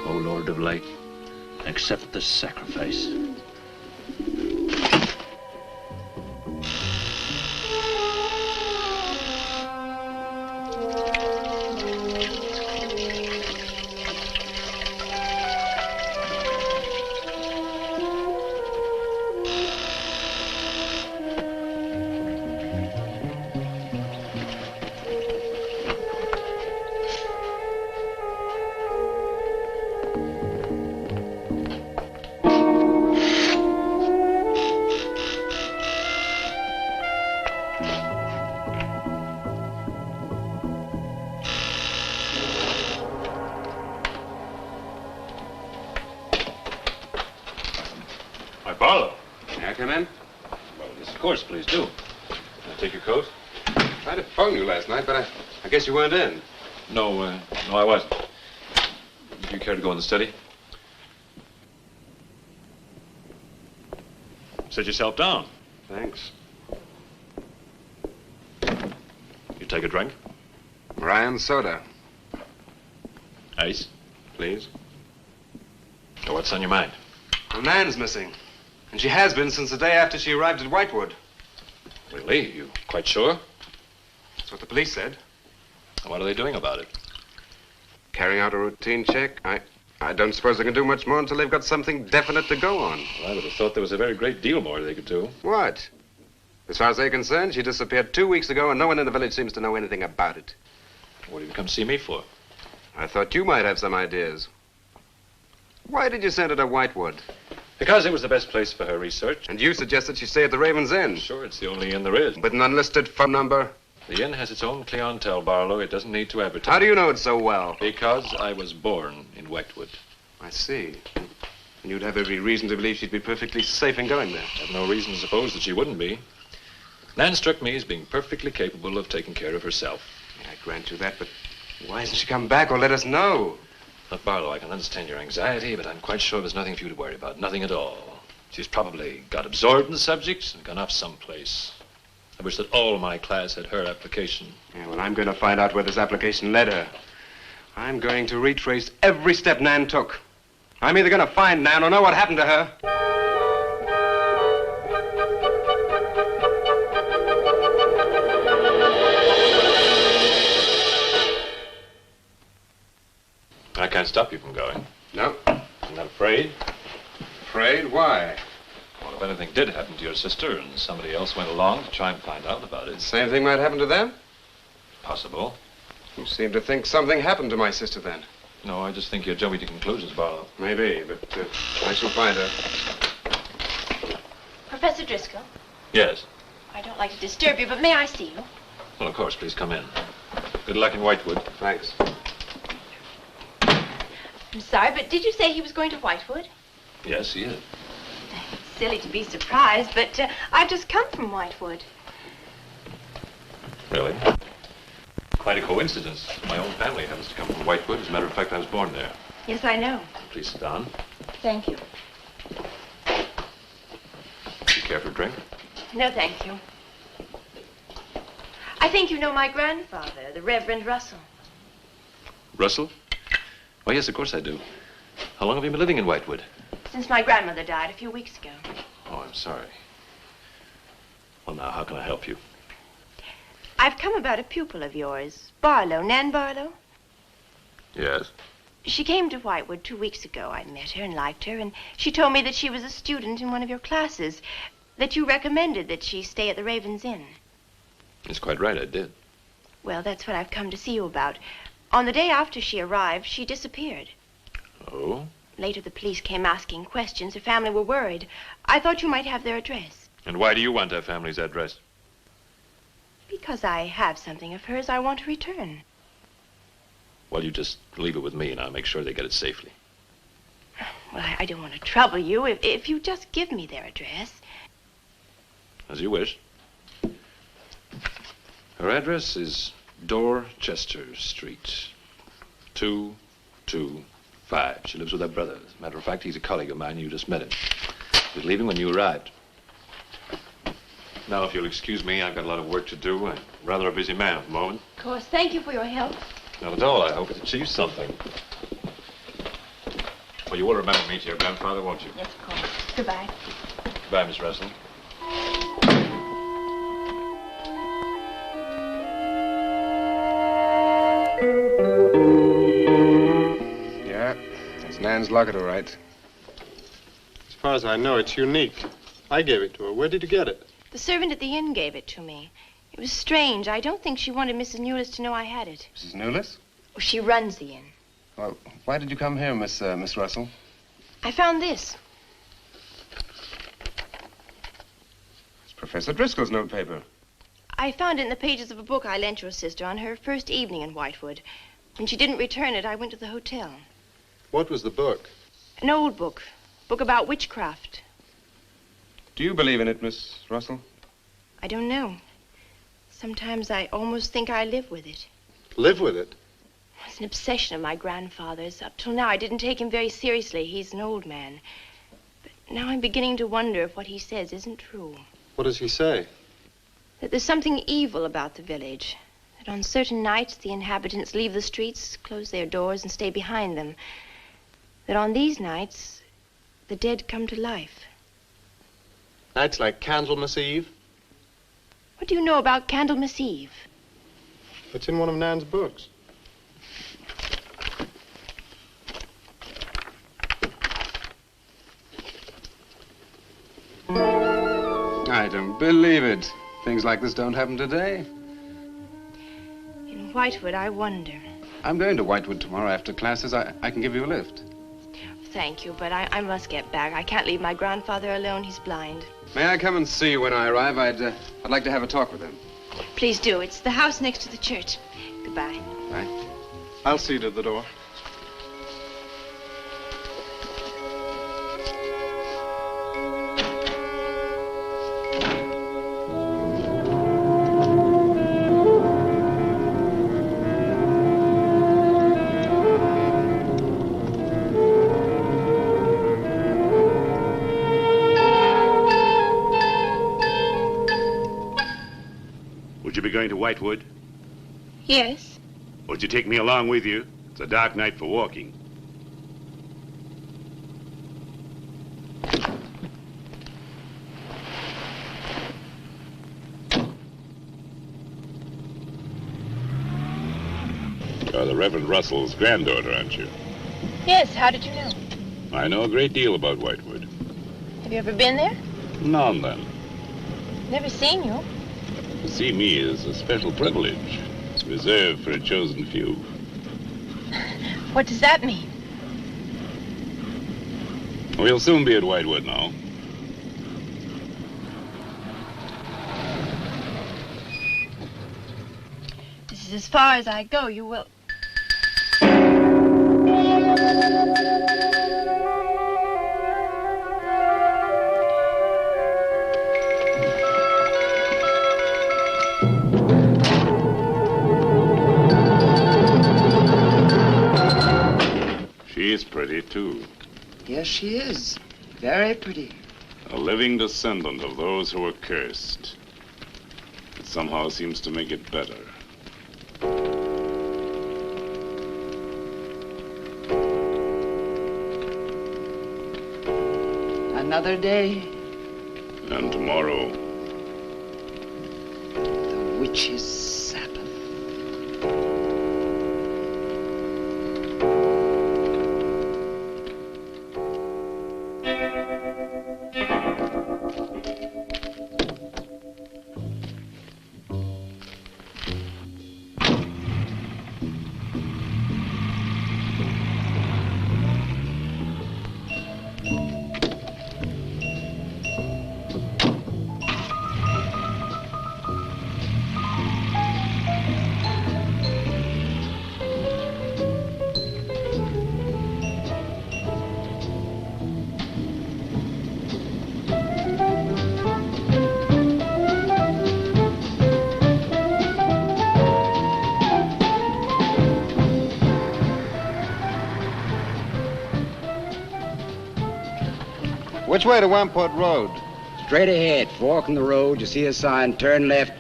O Lord of Light, accept this sacrifice. Barlow. May I come in? Well, yes, of course, please do. Can I take your coat? I tried to phone you last night, but I guess you weren't in. No, I wasn't. Would you care to go in the study? Sit yourself down. Thanks. You take a drink? Ryan soda. Ice? Please. So what's on your mind? Well, Nan's missing. And she has been since the day after she arrived at Whitewood. Really? You quite sure? That's what the police said. And what are they doing about it? Carrying out a routine check. I don't suppose they can do much more until they've got something definite to go on. Well, I would have thought there was a very great deal more they could do. What? As far as they're concerned, she disappeared 2 weeks ago and no one in the village seems to know anything about it. What did you come see me for? I thought you might have some ideas. Why did you send her to Whitewood? Because it was the best place for her research. And you suggested she stay at the Raven's Inn. Sure, it's the only inn there is. With an unlisted phone number? The inn has its own clientele, Barlow. It doesn't need to advertise. How do you know it so well? Because I was born in Whitewood. I see. And you'd have every reason to believe she'd be perfectly safe in going there. I have no reason to suppose that she wouldn't be. Nan struck me as being perfectly capable of taking care of herself. I grant you that, but why hasn't she come back or let us know? Look, Barlow, I can understand your anxiety, but I'm quite sure there's nothing for you to worry about. Nothing at all. She's probably got absorbed in the subject and gone off someplace. I wish that all my class had her application. Yeah, well, I'm going to find out where this application led her. I'm going to retrace every step Nan took. I'm either going to find Nan or know what happened to her. I can't stop you from going. No. I'm not afraid. Afraid? Why? Well, if anything did happen to your sister and somebody else went along to try and find out about it. Same thing might happen to them? Possible. You seem to think something happened to my sister then. No, I just think you're jumping to conclusions, Barlow. Maybe, but I shall find her. Professor Driscoll, Yes. I don't like to disturb you, but may I see you? Well, of course, please come in. Good luck in Whitewood. Thanks. I'm sorry, but did you say he was going to Whitewood? Yes, he is. It's silly to be surprised, but I've just come from Whitewood. Really? Quite a coincidence. My own family happens to come from Whitewood. As a matter of fact, I was born there. Yes, I know. Please sit down. Thank you. Do you care for a drink? No, thank you. I think you know my grandfather, the Reverend Russell. Russell? Oh, yes, of course I do. How long have you been living in Whitewood? Since my grandmother died a few weeks ago. Oh, I'm sorry. Well, now, how can I help you? I've come about a pupil of yours, Barlow, Nan Barlow. Yes. She came to Whitewood 2 weeks ago. I met her and liked her, and she told me that she was a student in one of your classes, that you recommended that she stay at the Raven's Inn. It's quite right, I did. Well, that's what I've come to see you about. On the day after she arrived, she disappeared. Oh? Later, the police came asking questions. Her family were worried. I thought you might have their address. And why do you want her family's address? Because I have something of hers I want to return. Well, you just leave it with me, and I'll make sure they get it safely. Well, I don't want to trouble you. If you just give me their address. As you wish. Her address is Dorchester Street, 225. She lives with her brother. As a matter of fact, he's a colleague of mine. You just met him. He was leaving when you arrived. Now, if you'll excuse me, I've got a lot of work to do. I'm rather a busy man at the moment. Of course, thank you for your help. Not at all. I hope it achieves something. Well, you will remember me to your grandfather, won't you? Yes, of course. Goodbye. Goodbye, Miss Russell. Yeah, that's Nan's locket, all right. As far as I know, it's unique. I gave it to her. Where did you get it? The servant at the inn gave it to me. It was strange. I don't think she wanted Mrs. Newless to know I had it. Mrs. Newless? Well, she runs the inn. Well, why did you come here, Miss Russell? I found this. It's Professor Driscoll's notepaper. I found it in the pages of a book I lent your sister on her first evening in Whitewood. When she didn't return it, I went to the hotel. What was the book? An old book. Book about witchcraft. Do you believe in it, Miss Russell? I don't know. Sometimes I almost think I live with it. Live with it? It's an obsession of my grandfather's. Up till now, I didn't take him very seriously. He's an old man. But now I'm beginning to wonder if what he says isn't true. What does he say? That there's something evil about the village. That on certain nights, the inhabitants leave the streets, close their doors, and stay behind them. That on these nights, the dead come to life. Nights like Candlemas Eve? What do you know about Candlemas Eve? It's in one of Nan's books. I don't believe it. Things like this don't happen today. In Whitewood, I wonder. I'm going to Whitewood tomorrow after classes. I can give you a lift. Thank you, but I must get back. I can't leave my grandfather alone. He's blind. May I come and see you when I arrive? I'd like to have a talk with him. Please do. It's the house next to the church. Goodbye. Bye. I'll see you to the door. Would you be going to Whitewood? Yes. Would you take me along with you? It's a dark night for walking. You're the Reverend Russell's granddaughter, aren't you? Yes, how did you know? I know a great deal about Whitewood. Have you ever been there? Now and then. Never seen you. To see me is a special privilege. It's reserved for a chosen few. What does that mean? We'll soon be at Whitewood now. This is as far as I go. You will... She's pretty, too. Yes, she is. Very pretty. A living descendant of those who were cursed. It somehow seems to make it better. Another day. And tomorrow. The witch's Sabbath. Which way to Wamport Road? Straight ahead, fork in the road, you see a sign, turn left.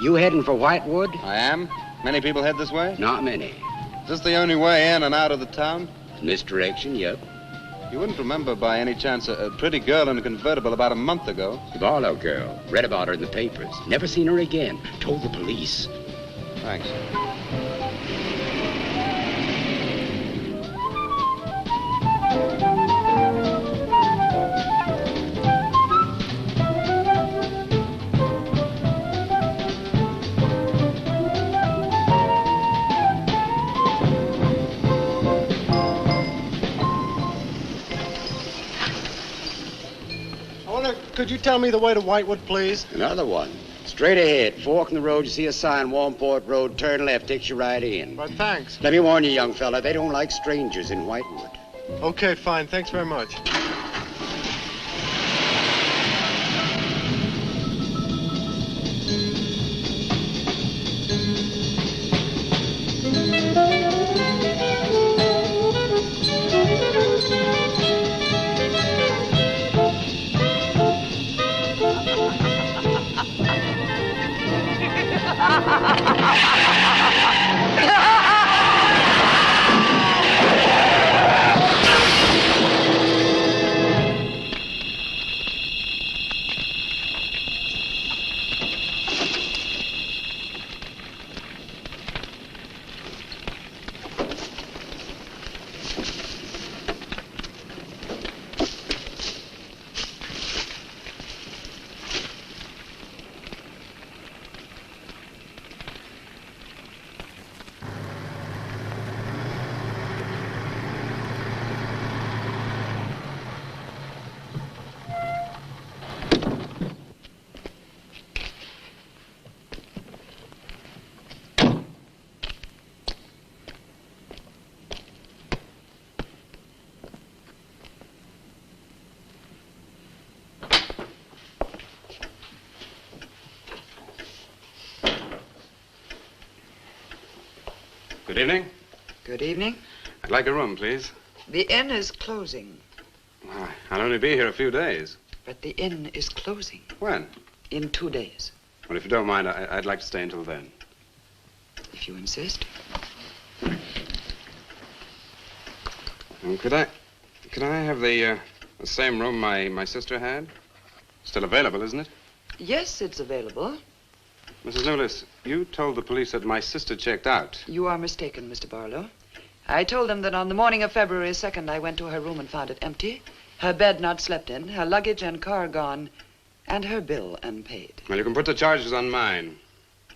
You heading for Whitewood? I am. Many people head this way? Not many. Is this the only way in and out of the town? In this direction, yep. You wouldn't remember by any chance a pretty girl in a convertible about a month ago? The Barlow girl. Read about her in the papers. Never seen her again. Told the police. Thanks. Could you tell me the way to Whitewood, please? Another one. Straight ahead, fork in the road, you see a sign, Wamport Road, turn left, takes you right in. But thanks. Let me warn you, young fella, they don't like strangers in Whitewood. Okay, fine. Thanks very much. Good evening. Good evening. I'd like a room, please. The inn is closing. Why, I'll only be here a few days. But the inn is closing. When? In 2 days. Well, if you don't mind, I'd like to stay until then. If you insist. Could I have the same room my sister had? Still available, isn't it? Yes, it's available. Mrs. Newless, you told the police that my sister checked out. You are mistaken, Mr. Barlow. I told them that on the morning of February 2nd, I went to her room and found it empty, her bed not slept in, her luggage and car gone, and her bill unpaid. Well, you can put the charges on mine.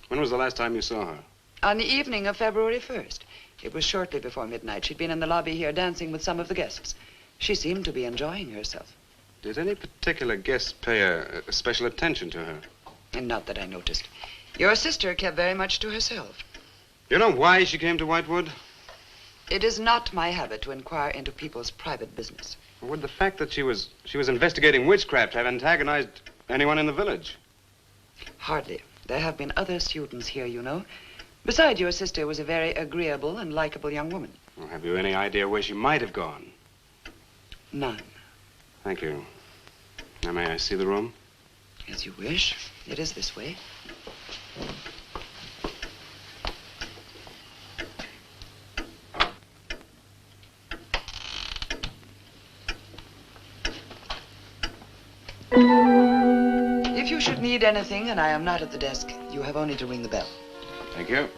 When was the last time you saw her? On the evening of February 1st. It was shortly before midnight. She'd been in the lobby here dancing with some of the guests. She seemed to be enjoying herself. Did any particular guest pay a special attention to her? And not that I noticed. Your sister kept very much to herself. You know why she came to Whitewood? It is not my habit to inquire into people's private business. Would the fact that she was investigating witchcraft have antagonized anyone in the village? Hardly. There have been other students here, you know. Besides, your sister was a very agreeable and likable young woman. Well, have you any idea where she might have gone? None. Thank you. Now, may I see the room? As you wish. It is this way. If you should need anything and I am not at the desk, you have only to ring the bell. Thank you.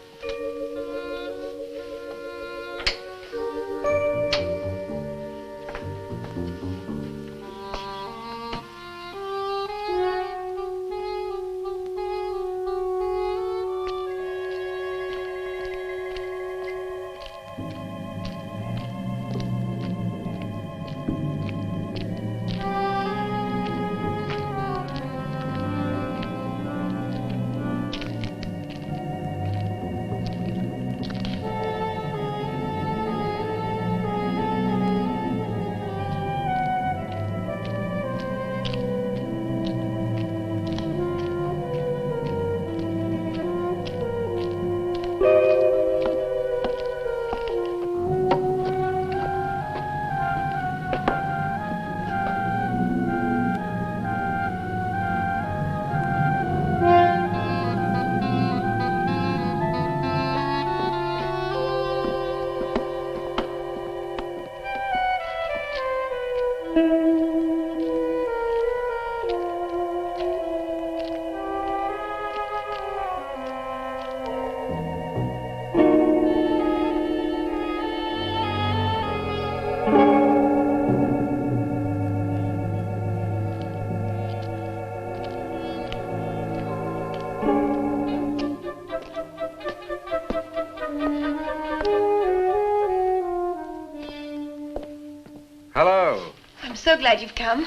glad you've come.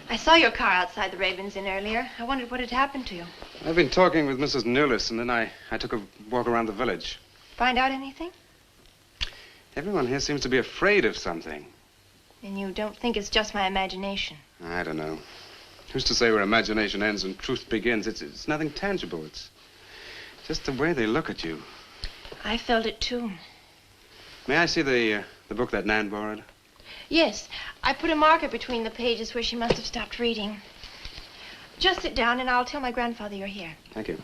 I saw your car outside the Ravens Inn earlier. I wondered what had happened to you. I've been talking with Mrs. Newless, and then I took a walk around the village. Find out anything? Everyone here seems to be afraid of something. And you don't think it's just my imagination? I don't know. Who's to say where imagination ends and truth begins? It's nothing tangible. It's just the way they look at you. I felt it too. May I see the book that Nan borrowed? Yes, I put a marker between the pages where she must have stopped reading. Just sit down and I'll tell my grandfather you're here. Thank you.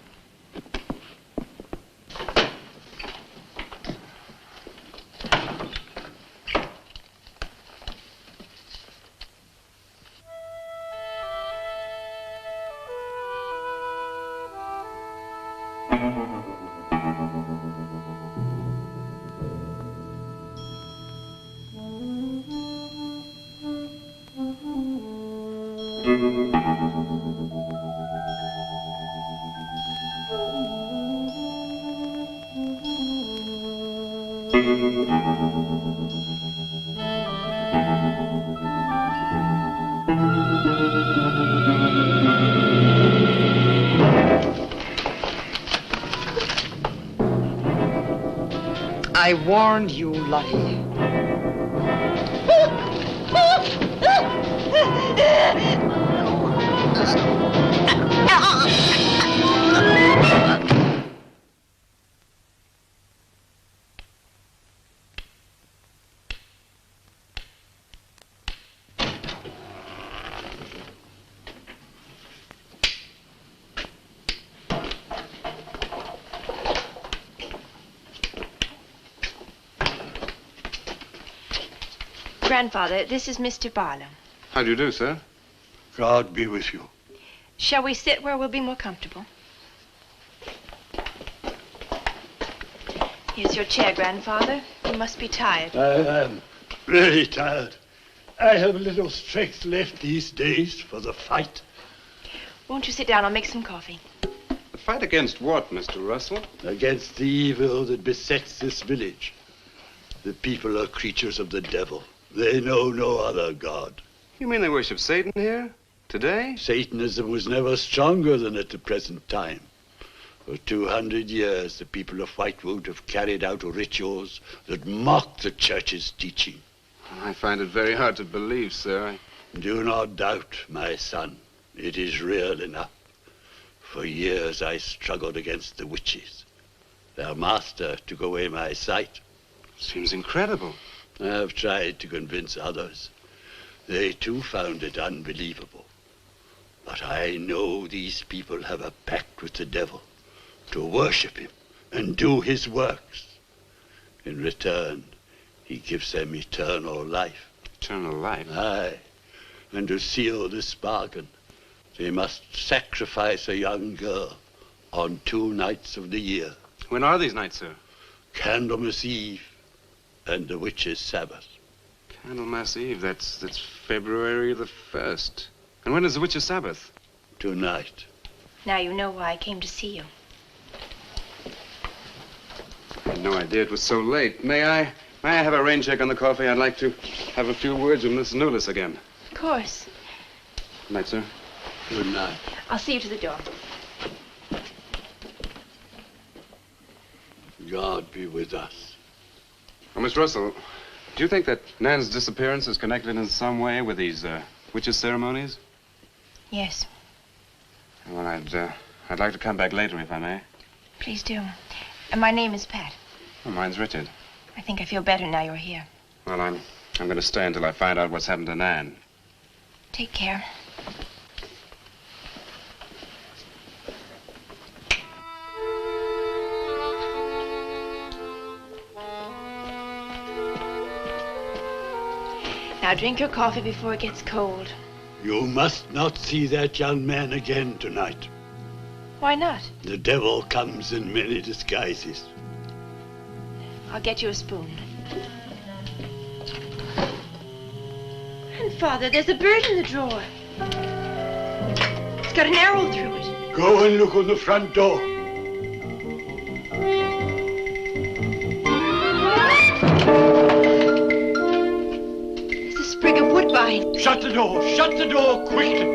I warned you, Lottie. Grandfather, this is Mr. Barlow. How do you do, sir? God be with you. Shall we sit where we'll be more comfortable? Here's your chair, Grandfather. You must be tired. I am really tired. I have little strength left these days for the fight. Won't you sit down? I'll make some coffee. The fight against what, Mr. Russell? Against the evil that besets this village. The people are creatures of the devil. They know no other God. You mean they worship Satan here? Today? Satanism was never stronger than at the present time. For 200 years, the people of Whitewood have carried out rituals that mock the church's teaching. I find it very hard to believe, sir. Do not doubt, my son. It is real enough. For years I struggled against the witches. Their master took away my sight. Seems incredible. I have tried to convince others. They too found it unbelievable. But I know these people have a pact with the devil to worship him and do his works. In return, he gives them eternal life. Eternal life? Aye. And to seal this bargain, they must sacrifice a young girl on 2 nights of the year. When are these nights, sir? Candlemas Eve and the witch's Sabbath. Candlemas Eve, that's February the 1st. And when is the witch's Sabbath? Tonight. Now you know why I came to see you. I had no idea it was so late. May I have a rain check on the coffee? I'd like to have a few words with Miss Newless again. Of course. Good night, sir. Good night. I'll see you to the door. God be with us. Well, Miss Russell, do you think that Nan's disappearance is connected in some way with these witches' ceremonies? Yes. Well, I'd like to come back later, if I may. Please do. And my name is Pat. Well, mine's Richard. I think I feel better now you're here. Well, I'm going to stay until I find out what's happened to Nan. Take care. Now drink your coffee before it gets cold. You must not see that young man again tonight. Why not? The devil comes in many disguises. I'll get you a spoon. Grandfather, there's a bird in the drawer. It's got an arrow through it. Go and look on the front door. There's a sprig of woodbine fine. Shut the door! Shut the door quickly!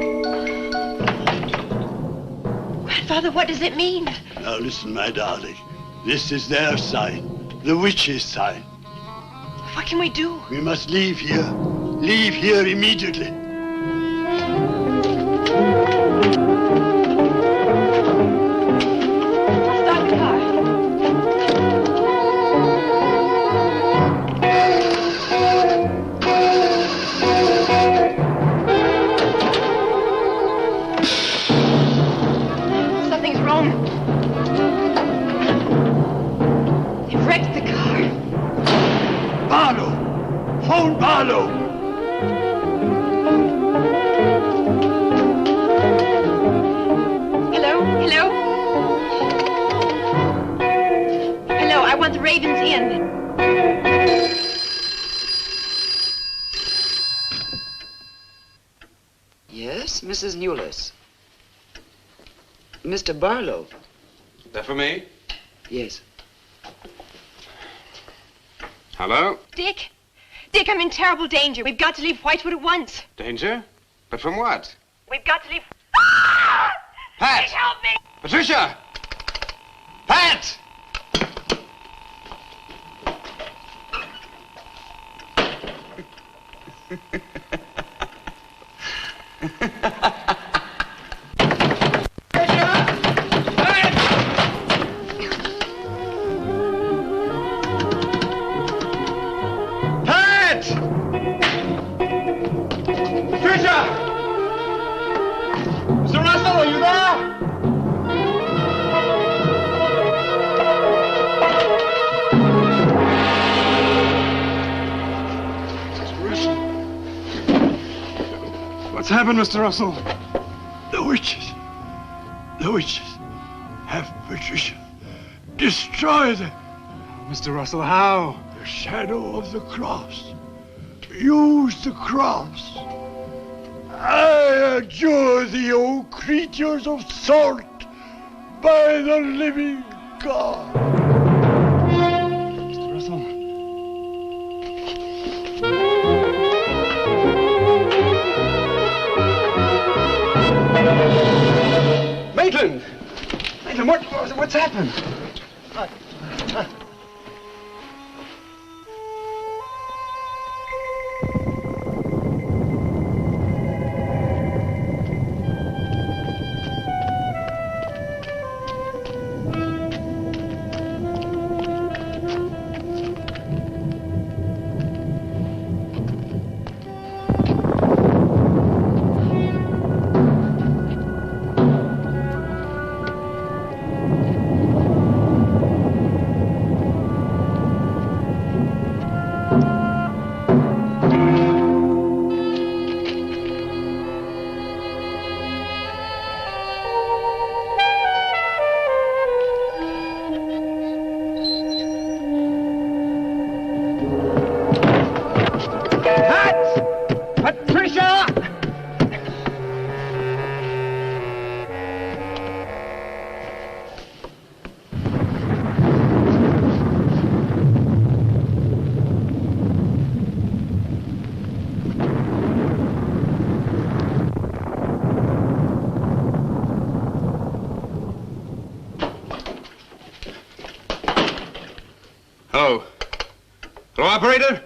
Grandfather, what does it mean? Now listen, my darling. This is their sign. The witch's sign. What can we do? We must leave here. Leave here immediately. Stop the car. Something's wrong. They've wrecked the car. Barlow! Phone Barlow! Hello? Hello? Hello, I want the Ravens Inn. Yes, Mrs. Newless. Mr. Barlow. That for me? Yes. Hello? Dick? Dick, I'm in terrible danger. We've got to leave Whitewood at once. Danger? But from what? We've got to leave... Pat! Dick, help me! Patricia! Pat! Pat! Patricia! Mr. Russell, are you there? What's happened, Mr. Russell? The witches. The witches have Patricia. Destroy them. Mr. Russell, how? The shadow of the cross. Use the cross. I adjure thee, O creatures of salt, by the living God. Mr. Russell. Maitland! Maitland, what's happened? Hello. Hello, operator?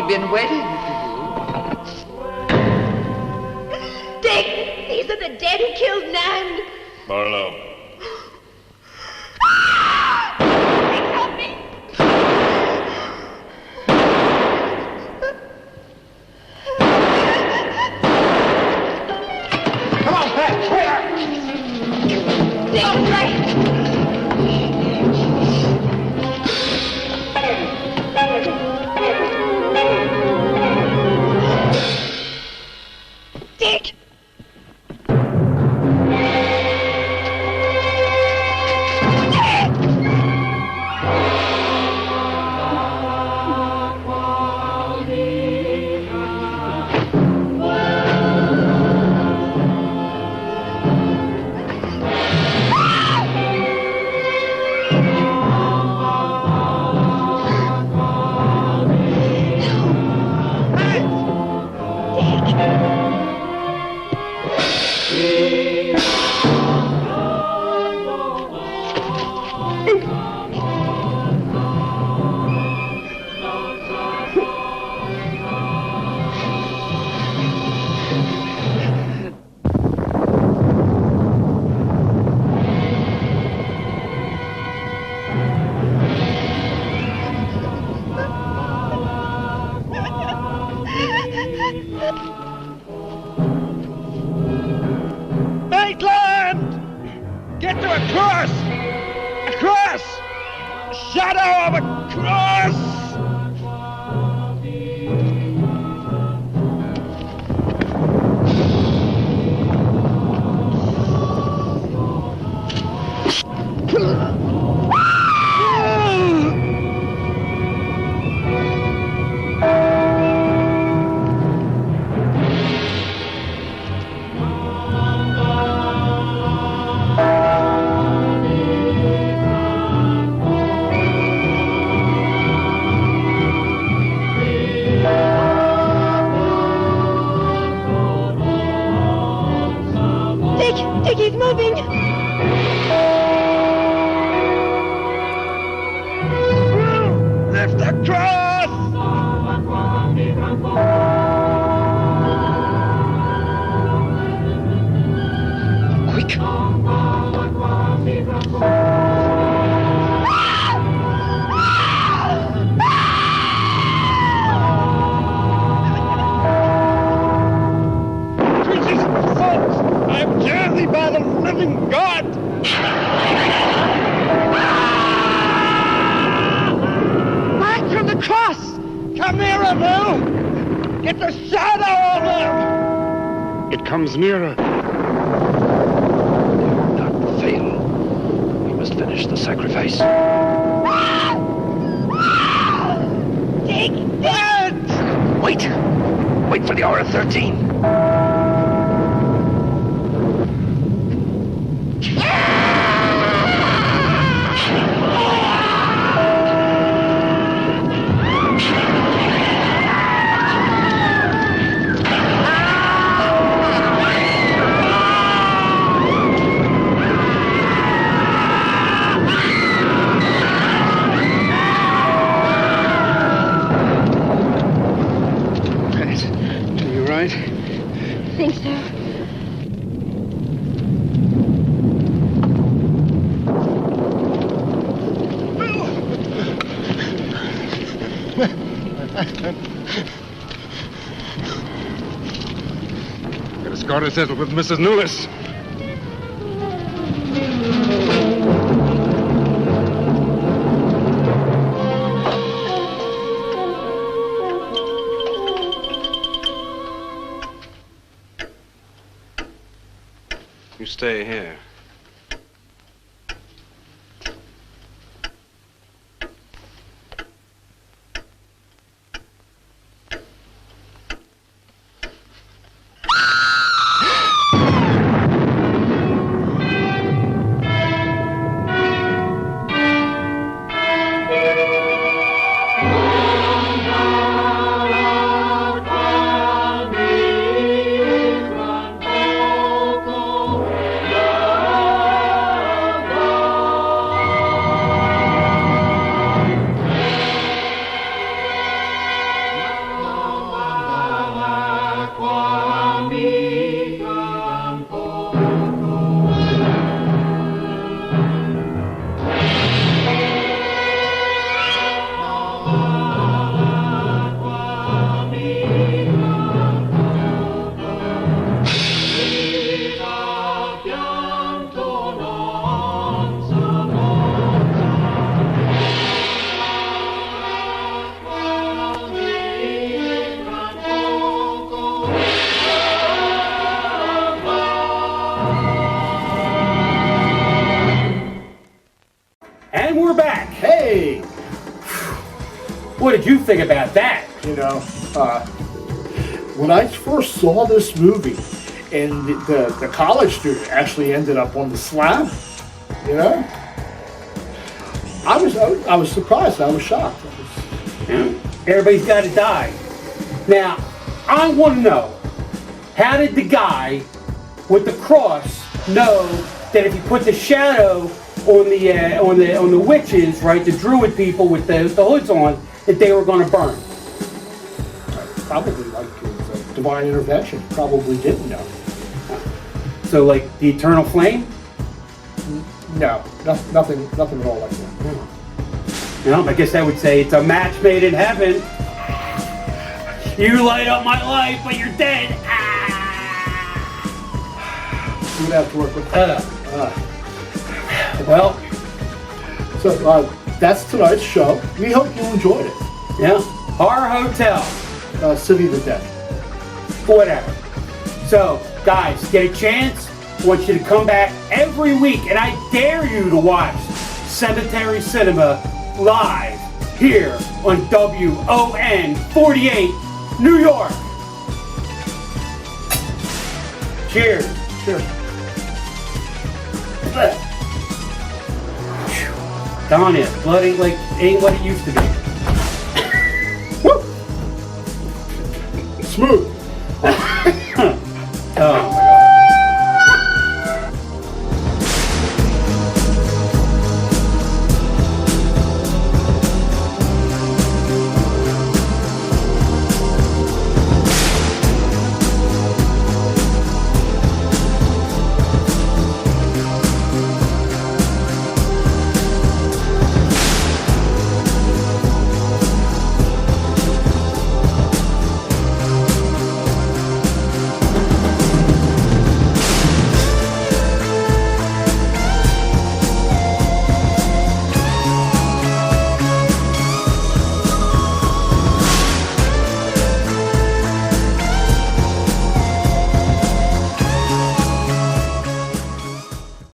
been waiting for you. Dick, these are the dead who killed Nan. Marlowe. Help me. Come on, Pat, quick! Dick, right. Dick! Maitland! Get to a cross! A cross! A shadow of a cross! Dick, he's moving. Lift the cross! Quick. Jesus, folks! I adjure thee by the living God! Back from the cross! Come nearer, Bill! Get the shadow of him! It comes nearer. Not fail. We must finish the sacrifice. Dick! Wait! Wait for the hour of 13. To your right. Think so. Get a score to settle with Mrs. Newless. You stay here. Thank you. What did you think about that? You know, when I first saw this movie, and the college student actually ended up on the slab, you know, I was surprised. I was shocked. Yeah. Everybody's got to die. Now, I want to know, how did the guy with the cross know that if he put the shadow on the witches, right, the druid people with the hoods on, that they were going to burn? Probably like divine intervention. Probably didn't know. So like the eternal flame? No, nothing at all like that. No, I guess I would say it's a match made in heaven. You light up my life, but you're dead. You would have to work with that. Well, so that's tonight's show. We hope you enjoyed it. Yeah. Horror Hotel. City of the Dead. Whatever. So, guys, get a chance. I want you to come back every week, and I dare you to watch Cemetery Cinema live here on WON-48 New York. Cheers. Cheers. Darn it, blood ain't what it used to be. Woo! Smooth. Oh.